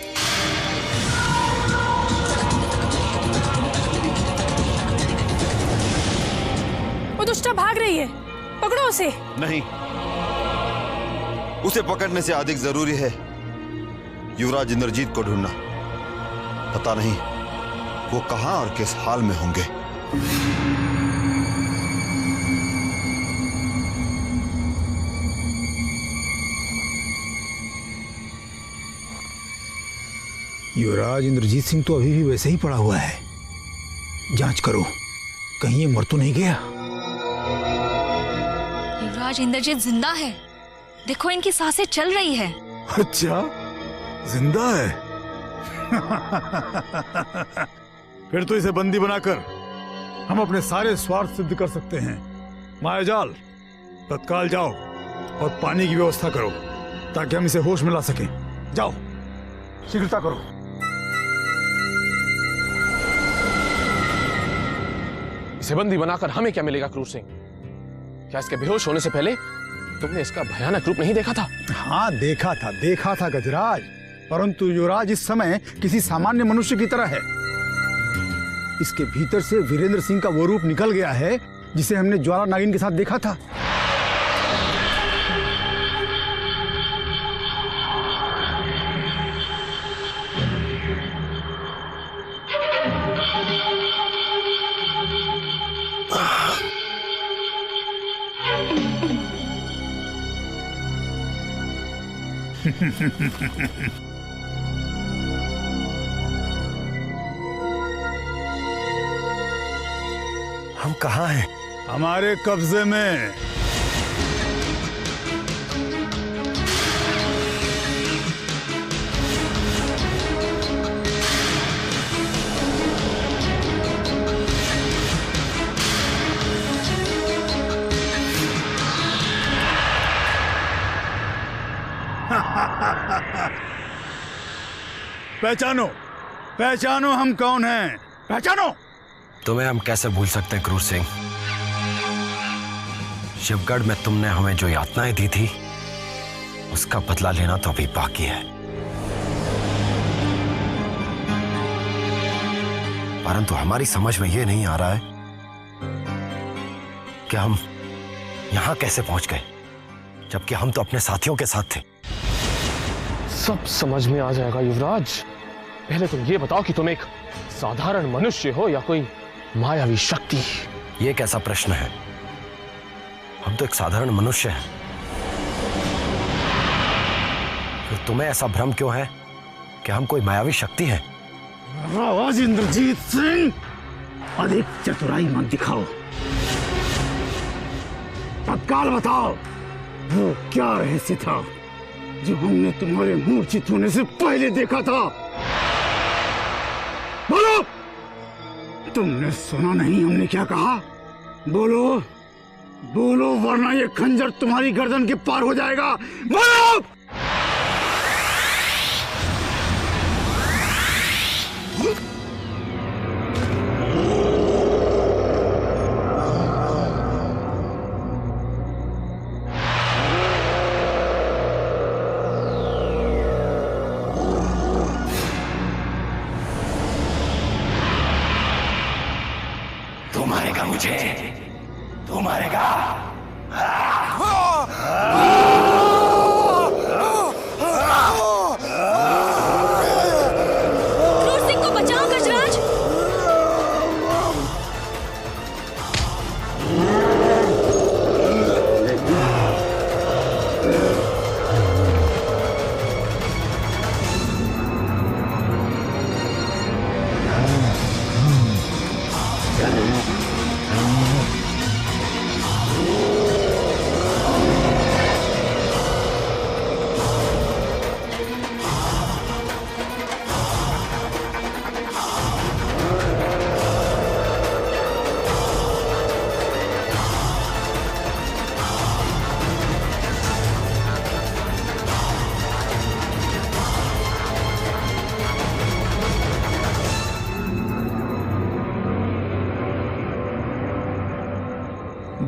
वो दुष्टा भाग रही है, पकड़ो उसे। नहीं, उसे पकड़ने से अधिक जरूरी है युवराज इंद्रजीत को ढूंढना। पता नहीं वो कहां और किस हाल में होंगे। युवराज इंद्रजीत सिंह तो अभी भी वैसे ही पड़ा हुआ है। जांच करो, कहीं ये मर तो नहीं गया। युवराज इंद्रजीत जिंदा है, देखो इनकी सांसें चल रही है। अच्छा, जिंदा है? फिर तो इसे बंदी बनाकर हम अपने सारे स्वार्थ सिद्ध कर सकते हैं। मायाजाल, तत्काल जाओ और पानी की व्यवस्था करो ताकि हम इसे होश में ला सकें। जाओ, शीघ्रता करो। इसे बंदी बनाकर हमें क्या मिलेगा क्रूर सिंह? क्या इसके बेहोश होने से पहले तुमने इसका भयानक रूप नहीं देखा था? हाँ, देखा था गजराज, परंतु युवराज इस समय किसी सामान्य मनुष्य की तरह है। इसके भीतर से वीरेंद्र सिंह का वो रूप निकल गया है जिसे हमने ज्वाला नागिन के साथ देखा था। हम कहाँ हैं? हमारे कब्जे में। पहचानो, पहचानो हम कौन हैं, पहचानो। तुम्हें हम कैसे भूल सकते हैं क्रूर सिंह? शिवगढ़ में तुमने हमें जो यातनाएं दी थी उसका बदला लेना तो अभी बाकी है, परंतु हमारी समझ में यह नहीं आ रहा है कि हम यहां कैसे पहुंच गए, जबकि हम तो अपने साथियों के साथ थे। सब समझ में आ जाएगा युवराज। पहले तुम ये बताओ कि तुम एक साधारण मनुष्य हो या कोई मायावी शक्ति? ये कैसा प्रश्न है? हम तो एक साधारण मनुष्य हैं। फिर तुम्हें ऐसा भ्रम क्यों है कि हम कोई मायावी शक्ति हैं? आवाज इंद्रजीत सिंह, अधिक चतुराई मत दिखाओ। तत्काल बताओ वो क्या रहस्य था जो हमने तुम्हारे मूर्छित होने से पहले देखा था। बोलो, तुमने सुना नहीं हमने क्या कहा? बोलो बोलो, वरना ये खंजर तुम्हारी गर्दन के पार हो जाएगा। बोलो। तू मारेगा मुझे, तू मारेगा। क्रूर सिंह को बचाओ गजराज।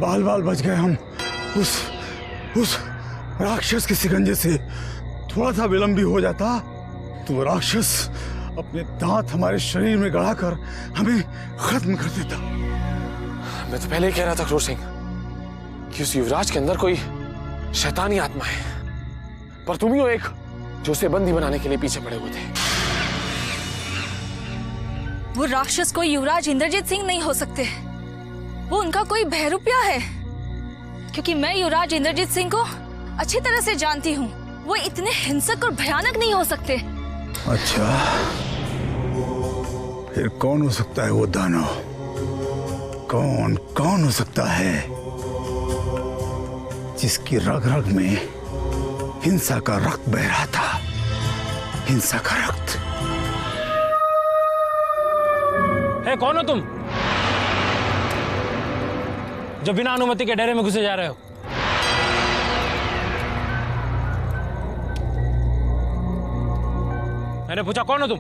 बाल बाल बच गए हम उस राक्षस के शिकंजे से। थोड़ा सा विलंब भी हो जाता तो राक्षस अपने दांत हमारे शरीर में गड़ाकर हमें खत्म कर देता। मैं तो पहले ही कह रहा था क्रूर सिंह कि उस युवराज के अंदर कोई शैतानी आत्मा है, पर तुम ही हो एक जो उसे बंदी बनाने के लिए पीछे पड़े हुए थे। वो राक्षस कोई युवराज इंद्रजीत सिंह नहीं हो सकते, वो उनका कोई बहरूपिया है, क्योंकि मैं युवराज इंद्रजीत सिंह को अच्छी तरह से जानती हूँ। वो इतने हिंसक और भयानक नहीं हो सकते। अच्छा, फिर कौन हो सकता है वो दानव? कौन हो सकता है जिसकी रग रग में हिंसा का रक्त बह रहा था? हिंसा का रक्त। कौन हो तुम जो बिना अनुमति के डेरे में घुसे जा रहे हो? मैंने पूछा कौन हो तुम?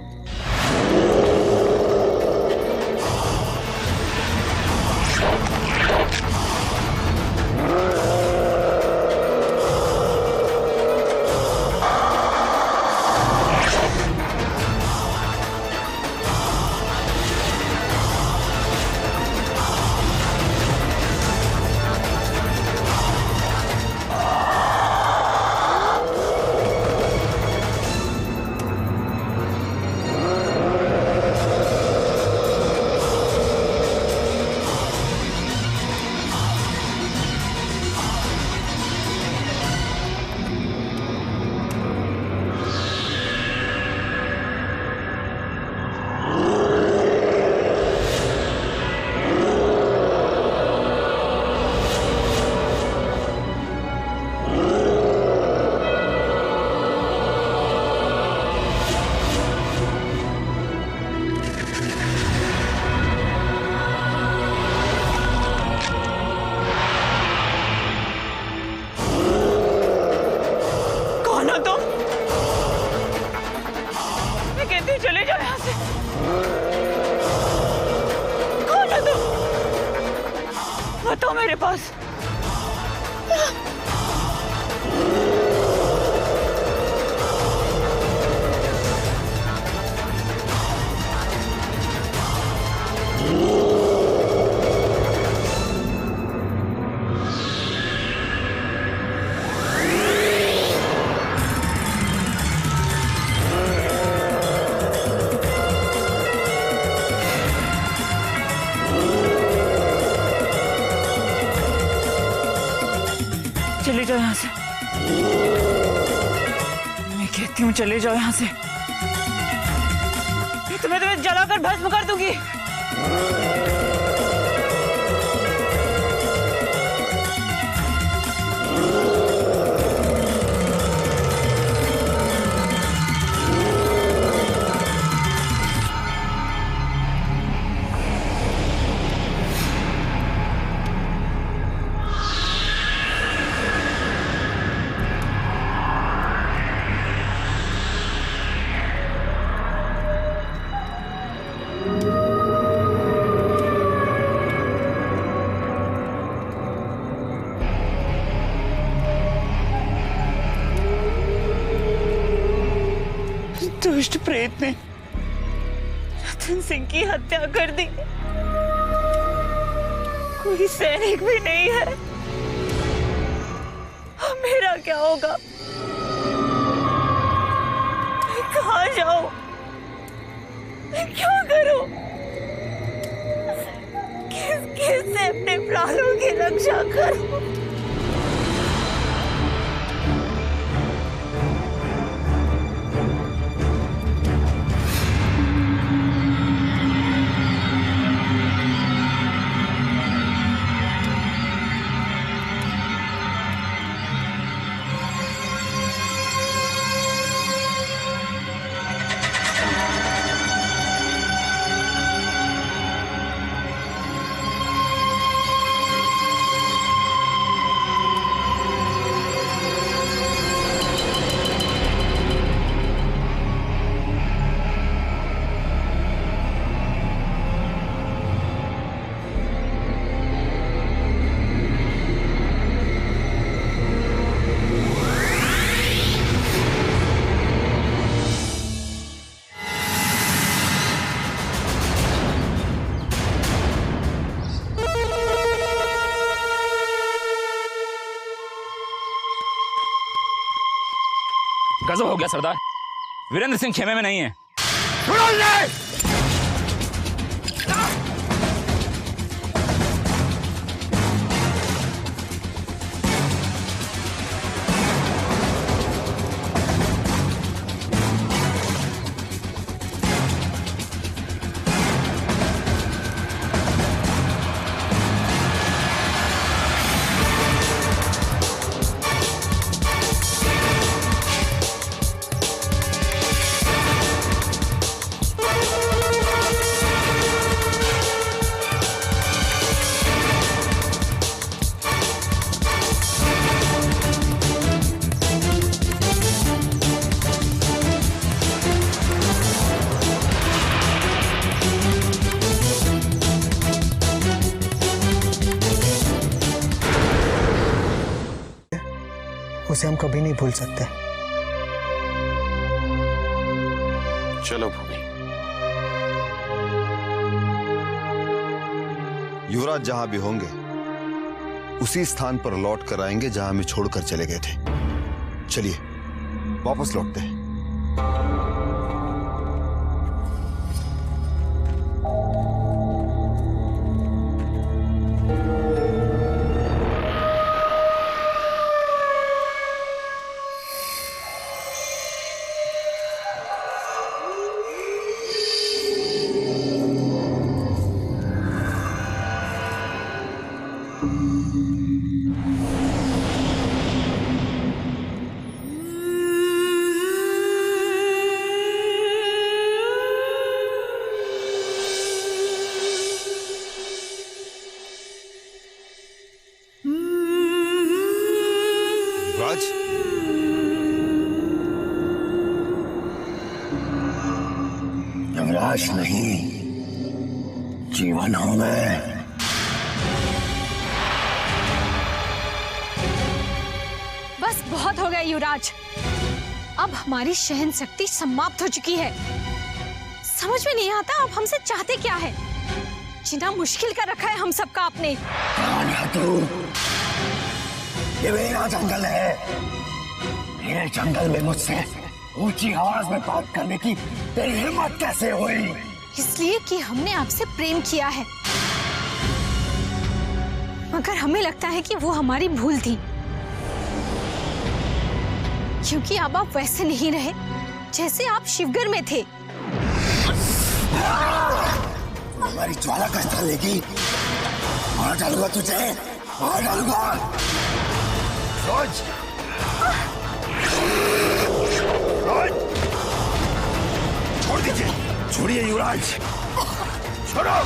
मेरे पास। चले जाओ यहाँ से, मैं कहती हूँ चले जाओ यहाँ से, मैं तुम्हें जलाकर भस्म कर दूंगी। दुष्ट प्रेत ने रतन सिंह की हत्या कर दी। कोई सैनिक भी नहीं है। अब मेरा क्या होगा? मैं कहाँ जाऊं? मैं क्या करूं? किससे अपने प्राणों की रक्षा करूं? गजब हो गया सरदार, वीरेंद्र सिंह खेमे में नहीं है। उसे हम कभी नहीं भूल सकते। चलो भूमि। युवराज जहां भी होंगे उसी स्थान पर लौट कर आएंगे जहां हमें छोड़कर चले गए थे। चलिए वापस लौटते हैं। यमराज नहीं, जीवन हूं मैं। बहुत हो गया युवराज। अब हमारी सहन शक्ति समाप्त हो चुकी है। समझ में नहीं आता आप हमसे चाहते क्या है। जीना मुश्किल कर रखा है हम सबका आपने। कौन है तू? ये मेरा जंगल है। मेरे जंगल में मुझसे ऊंची आवाज में बात करने की तेरी हिम्मत कैसे हुई? इसलिए कि हमने आपसे प्रेम किया है, मगर हमें लगता है कि वो हमारी भूल थी, क्योंकि अब आप वैसे नहीं रहे जैसे आप शिवगर में थे। हमारी ज्वाला का स्थान लेगी, मार डालूंगा तुझे, मार डालूंगा। रोज छोड़ दीजिए, छोड़िए युवराज, छोड़ो।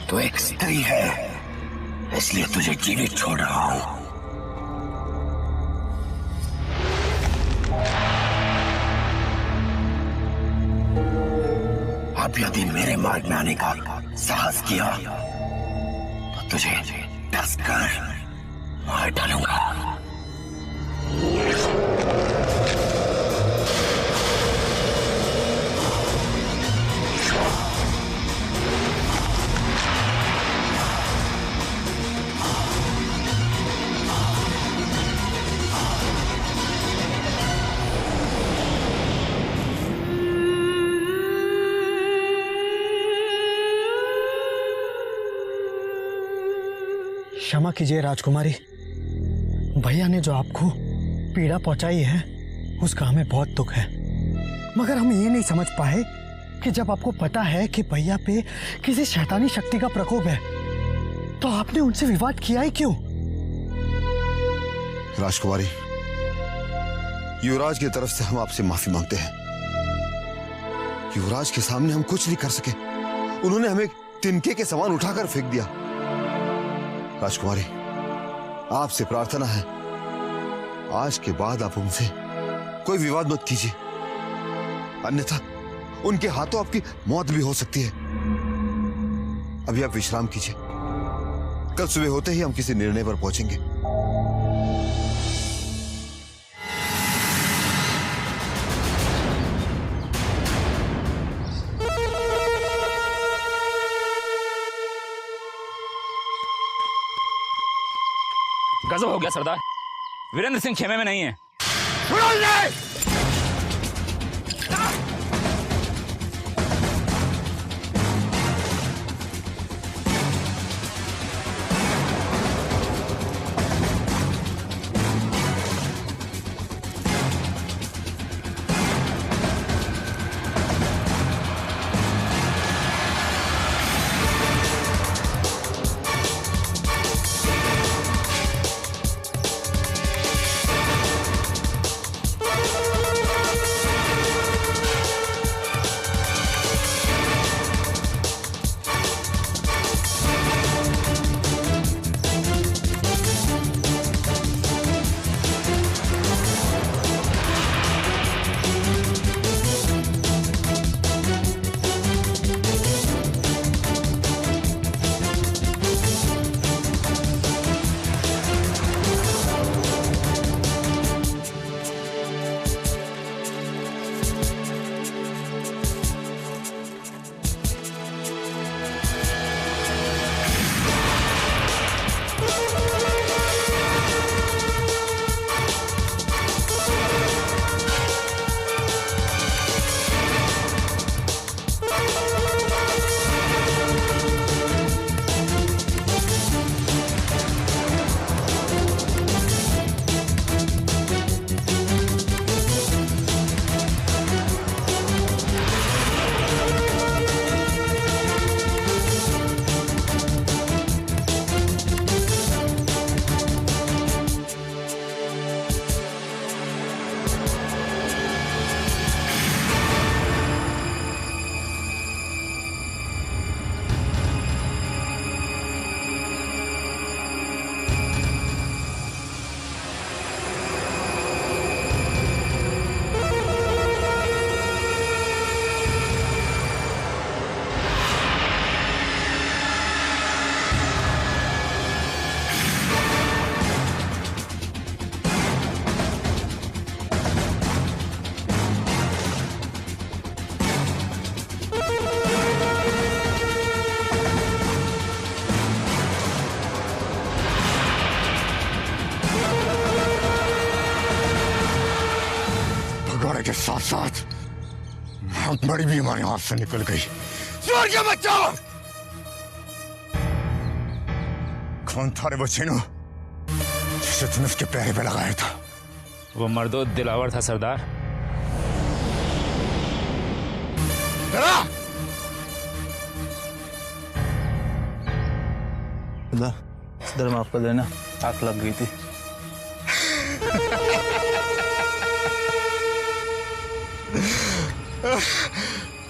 तो एक स्त्री है, इसलिए तुझे जीवित छोड़ रहा हूं। अब यदि मेरे मार्ग में आने का साहस किया तो तुझे डस कर मार डालूंगा। क्षमा कीजिए राजकुमारी, भैया ने जो आपको पीड़ा पहुंचाई है उसका हमें बहुत दुख है, मगर हम ये नहीं समझ पाए कि जब आपको पता है कि भैया पे किसी शैतानी शक्ति का प्रकोप है तो आपने उनसे विवाद किया ही क्यों? राजकुमारी, युवराज की तरफ से हम आपसे माफी मांगते हैं। युवराज के सामने हम कुछ नहीं कर सके, उन्होंने हमें तिनके के समान उठाकर फेंक दिया। राजकुमारी, आपसे प्रार्थना है, आज के बाद आप उनसे कोई विवाद मत कीजिए, अन्यथा उनके हाथों आपकी मौत भी हो सकती है। अभी आप विश्राम कीजिए, कल सुबह होते ही हम किसी निर्णय पर पहुंचेंगे। गजब हो गया सरदार, वीरेंद्र सिंह खेमे में नहीं है। के साथ साथ बहुत बड़ी बीमारी हाथ से निकल गई। चोर के बच्चा! कौन था रे वो चीनू जिसे तुमने उसके पैर पे लगाया था? वो मर्दो दिलावर था सरदार। सदर माफ कर देना, आग लग गई थी।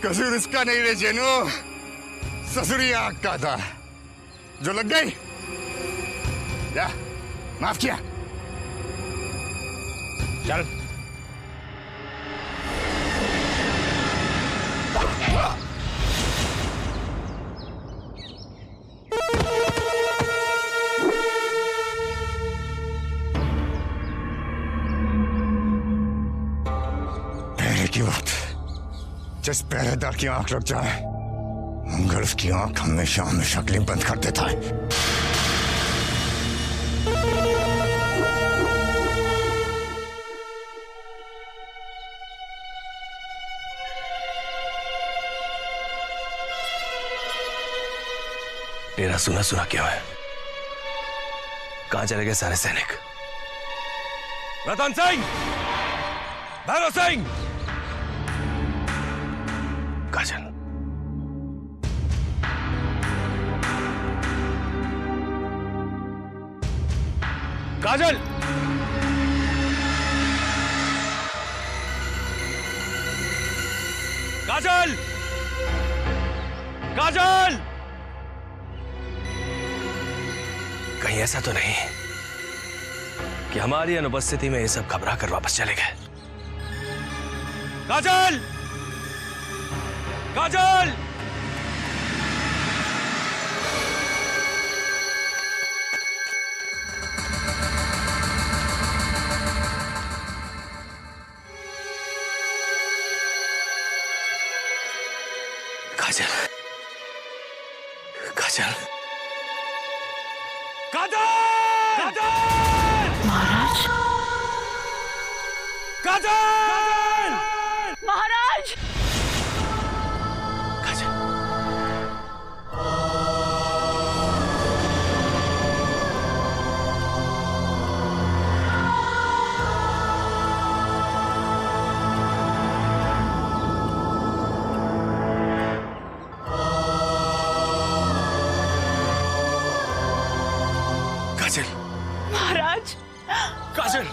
कसूर इसका नहीं रे जेनू, ससुरी आग का था जो लग गई। जा, माफ किया। चल। पहले की बात, जिस पहरेदार की आंख लग जाए मंगल उसकी आंख हमेशा हमेशा के लिए बंद कर देता है। डेरा सुना सुना क्यों है? कहां चले गए सारे सैनिक? रतन सिंह, भैरव सिंह, काजल, काजल, काजल, काजल! कहीं ऐसा तो नहीं कि हमारी अनुपस्थिति में ये सब घबरा कर वापस चले गए? काजल, काजल! काजल, काजल, महाराज, काजल! महाराज! काजल, महाराज! काजल!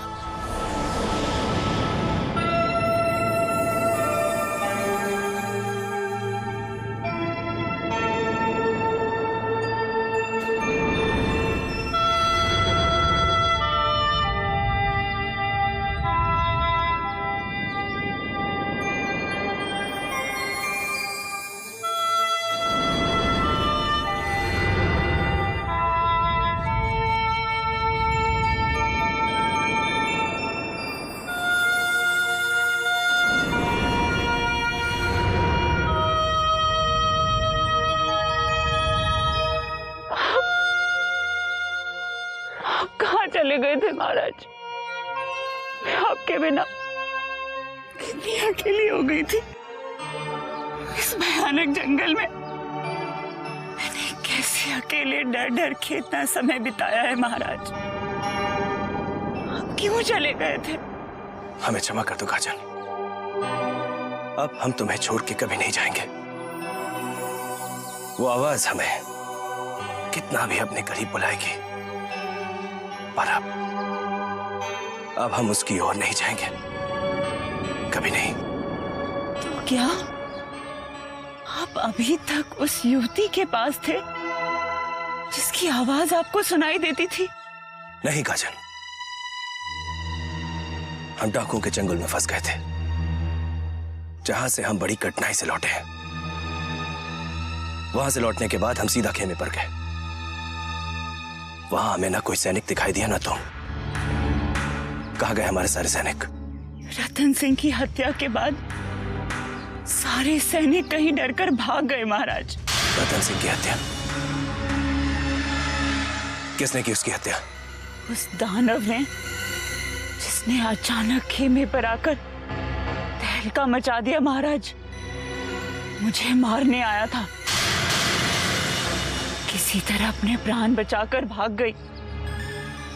चले गए थे महाराज? मैं आपके बिना कितनी अकेली हो गई थी इस भयानक जंगल में। मैंने कैसे अकेले डर डर के इतना समय बिताया है महाराज। आप क्यों चले गए थे? हमें क्षमा कर दो काजल, अब हम तुम्हें छोड़ के कभी नहीं जाएंगे। वो आवाज हमें कितना भी अपने करीब बुलाएगी, पर अब हम उसकी ओर नहीं जाएंगे, कभी नहीं। तो क्या आप अभी तक उस युवती के पास थे जिसकी आवाज आपको सुनाई देती थी? नहीं काजल, हम डाकुओं के जंगल में फंस गए थे, जहां से हम बड़ी कठिनाई से लौटे हैं। वहां से लौटने के बाद हम सीधा खेमे पर गए। वहां हमें ना कोई सैनिक दिखाई दिया ना तुम। कहां गए हमारे सारे सैनिक? रतन सिंह की हत्या के बाद सारे सैनिक कहीं डरकर भाग गए महाराज। रतन सिंह की हत्या? किसने की उसकी हत्या? उस दानव ने, जिसने अचानक खेमे पर आकर तहलका मचा दिया महाराज। मुझे मारने आया था, किसी तरह अपने प्राण बचाकर भाग गई,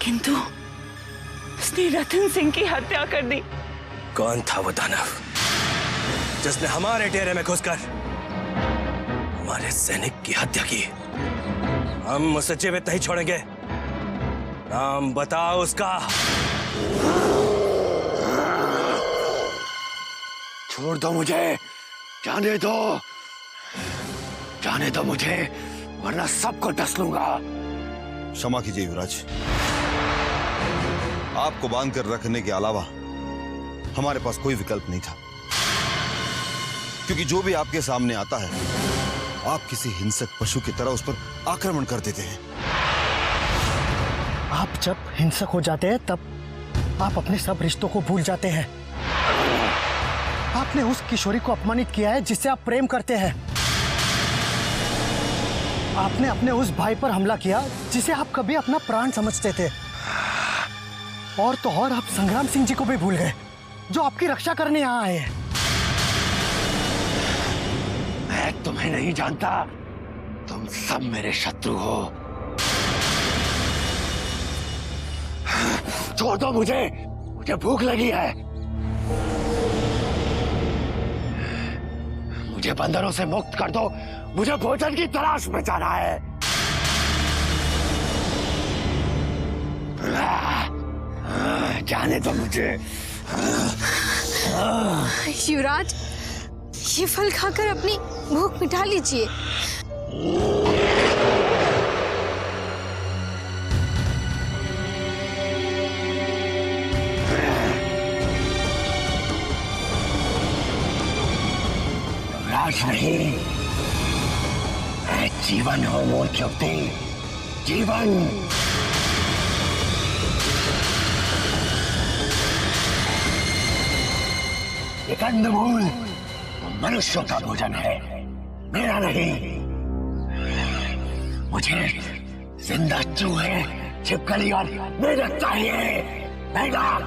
किंतु उसने रतन सिंह की हत्या कर दी। कौन था वो दानव जिसने हमारे डेरे में घुसकर हमारे सैनिक की हत्या की? हम उसे जीवित नहीं छोड़ेंगे। नाम बताओ उसका। छोड़ दो मुझे, जाने दो, जाने दो मुझे, वरना सबको डस लूंगा। क्षमा कीजिए युवराज, आपको बांध कर रखने के अलावा हमारे पास कोई विकल्प नहीं था, क्योंकि जो भी आपके सामने आता है आप किसी हिंसक पशु की तरह उस पर आक्रमण कर देते हैं। आप जब हिंसक हो जाते हैं तब आप अपने सब रिश्तों को भूल जाते हैं। आपने उस किशोरी को अपमानित किया है जिससे आप प्रेम करते हैं। आपने अपने उस भाई पर हमला किया जिसे आप कभी अपना प्राण समझते थे। और तो और आप संग्राम सिंह जी को भी भूल गए जो आपकी रक्षा करने यहाँ आए हैं। मैं तुम्हें नहीं जानता, तुम सब मेरे शत्रु हो। छोड़ दो मुझे, मुझे भूख लगी है। मुझे बंधनों से मुक्त कर दो, मुझे भोजन की तलाश में जाना है। जाने दो मुझे। युवराज, ये फल खाकर अपनी भूख मिटा लीजिए। राज नहीं, मैं जीवन हूँ मोल चुपती, जीवन। ये कंदमूल मनुष्यों का भोजन है, मेरा नहीं। मुझे जिंदा चूहे, छिपकली और मेहनत चाहिए, मेहनत।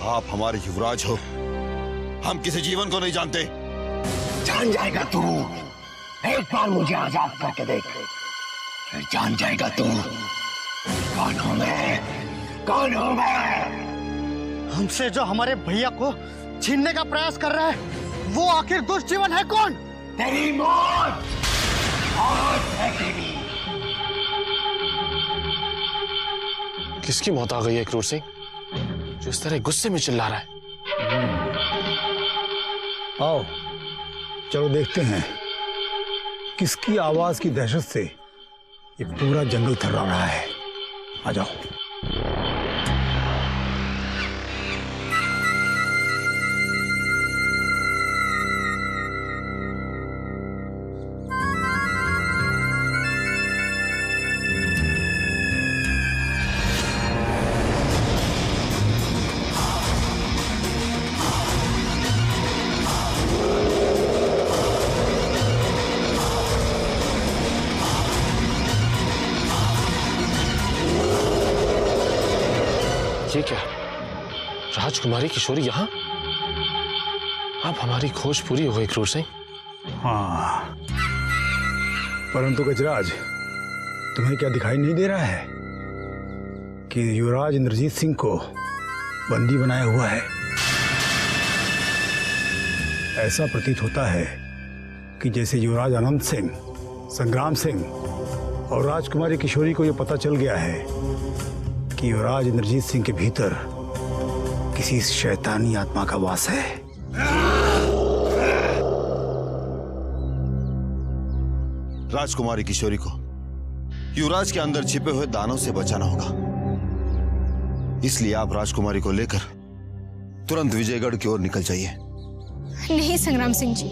आप हमारे युवराज हो, हम किसी जीवन को नहीं जानते। जान जाएगा तू, एक बार मुझे आजाद करके देख, फिर जान जाएगा तू कौन हूं मैं, कौन हूं मैं। हमसे जो हमारे भैया को छीनने का प्रयास कर रहा है वो आखिर दुष्ट जीवन है कौन? तेरी मौत, मौत है तेरी। किसकी मौत आ गई है क्रूर सिंह जो इस तरह गुस्से में चिल्ला रहा है? आओ चलो देखते हैं किसकी आवाज की दहशत से ये पूरा जंगल थर्रा रहा है। आ जाओ। ये क्या, राजकुमारी किशोरी यहाँ? अब हमारी खोज पूरी हो गई क्रूर सिंह। हाँ, परंतु गजराज, तुम्हें क्या दिखाई नहीं दे रहा है कि युवराज इंद्रजीत सिंह को बंदी बनाया हुआ है? ऐसा प्रतीत होता है कि जैसे युवराज अनंत सिंह, संग्राम सिंह और राजकुमारी किशोरी को यह पता चल गया है कि युवराज इंद्रजीत सिंह के भीतर किसी शैतानी आत्मा का वास है। राजकुमारी किशोरी को युवराज के अंदर छिपे हुए दानों से बचाना होगा, इसलिए आप राजकुमारी को लेकर तुरंत विजयगढ़ की ओर निकल जाइए। नहीं संग्राम सिंह जी,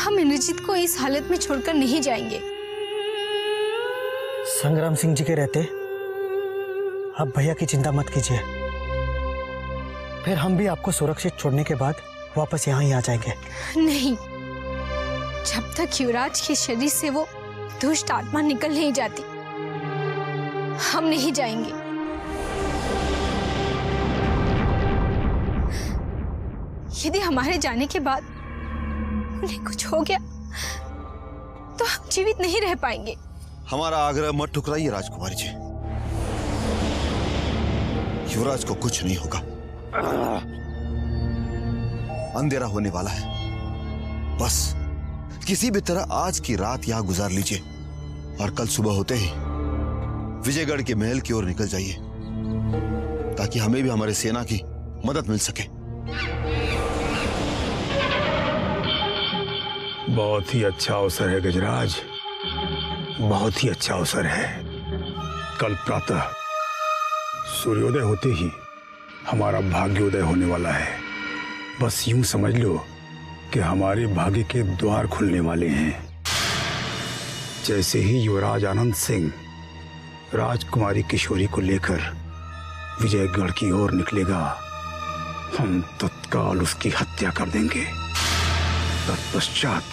हम इंद्रजीत को इस हालत में छोड़कर नहीं जाएंगे। संग्राम सिंह जी के रहते आप भैया की चिंता मत कीजिए, फिर हम भी आपको सुरक्षित छोड़ने के बाद वापस यहाँ ही आ जाएंगे। नहीं, जब तक युवराज के शरीर से वो दुष्ट आत्मा निकल नहीं जाती हम नहीं जाएंगे। यदि हमारे जाने के बाद उन्हें कुछ हो गया तो हम जीवित नहीं रह पाएंगे। हमारा आग्रह मत ठुकराइए राजकुमारी जी। युवराज को कुछ नहीं होगा। अंधेरा होने वाला है, बस किसी भी तरह आज की रात यहां गुजार लीजिए और कल सुबह होते ही विजयगढ़ के महल की ओर निकल जाइए ताकि हमें भी हमारे सेना की मदद मिल सके। बहुत ही अच्छा अवसर है गजराज, बहुत ही अच्छा अवसर है। कल प्रातः सूर्योदय होते ही हमारा भाग्योदय होने वाला है। बस यूं समझ लो कि हमारे भाग्य के द्वार खुलने वाले हैं। जैसे ही युवराज आनंद सिंह राजकुमारी किशोरी को लेकर विजयगढ़ की ओर निकलेगा, हम तत्काल उसकी हत्या कर देंगे। तत्पश्चात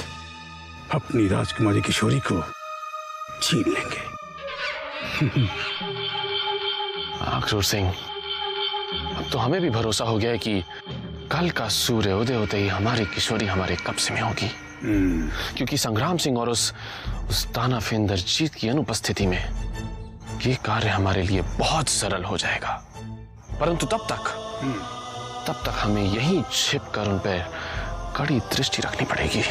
अपनी राजकुमारी किशोरी को छीन लेंगे। क्रूर सिंह, अब तो हमें भी भरोसा हो गया है कि कल का सूर्य उदय होते ही हमारी किशोरी हमारे कब्जे में होगी, क्योंकि संग्राम सिंह और उस तानाफे इंद्रजीत की अनुपस्थिति में ये कार्य हमारे लिए बहुत सरल हो जाएगा। परंतु तब तक हमें यहीं छिपकर उन पर कड़ी दृष्टि रखनी पड़ेगी।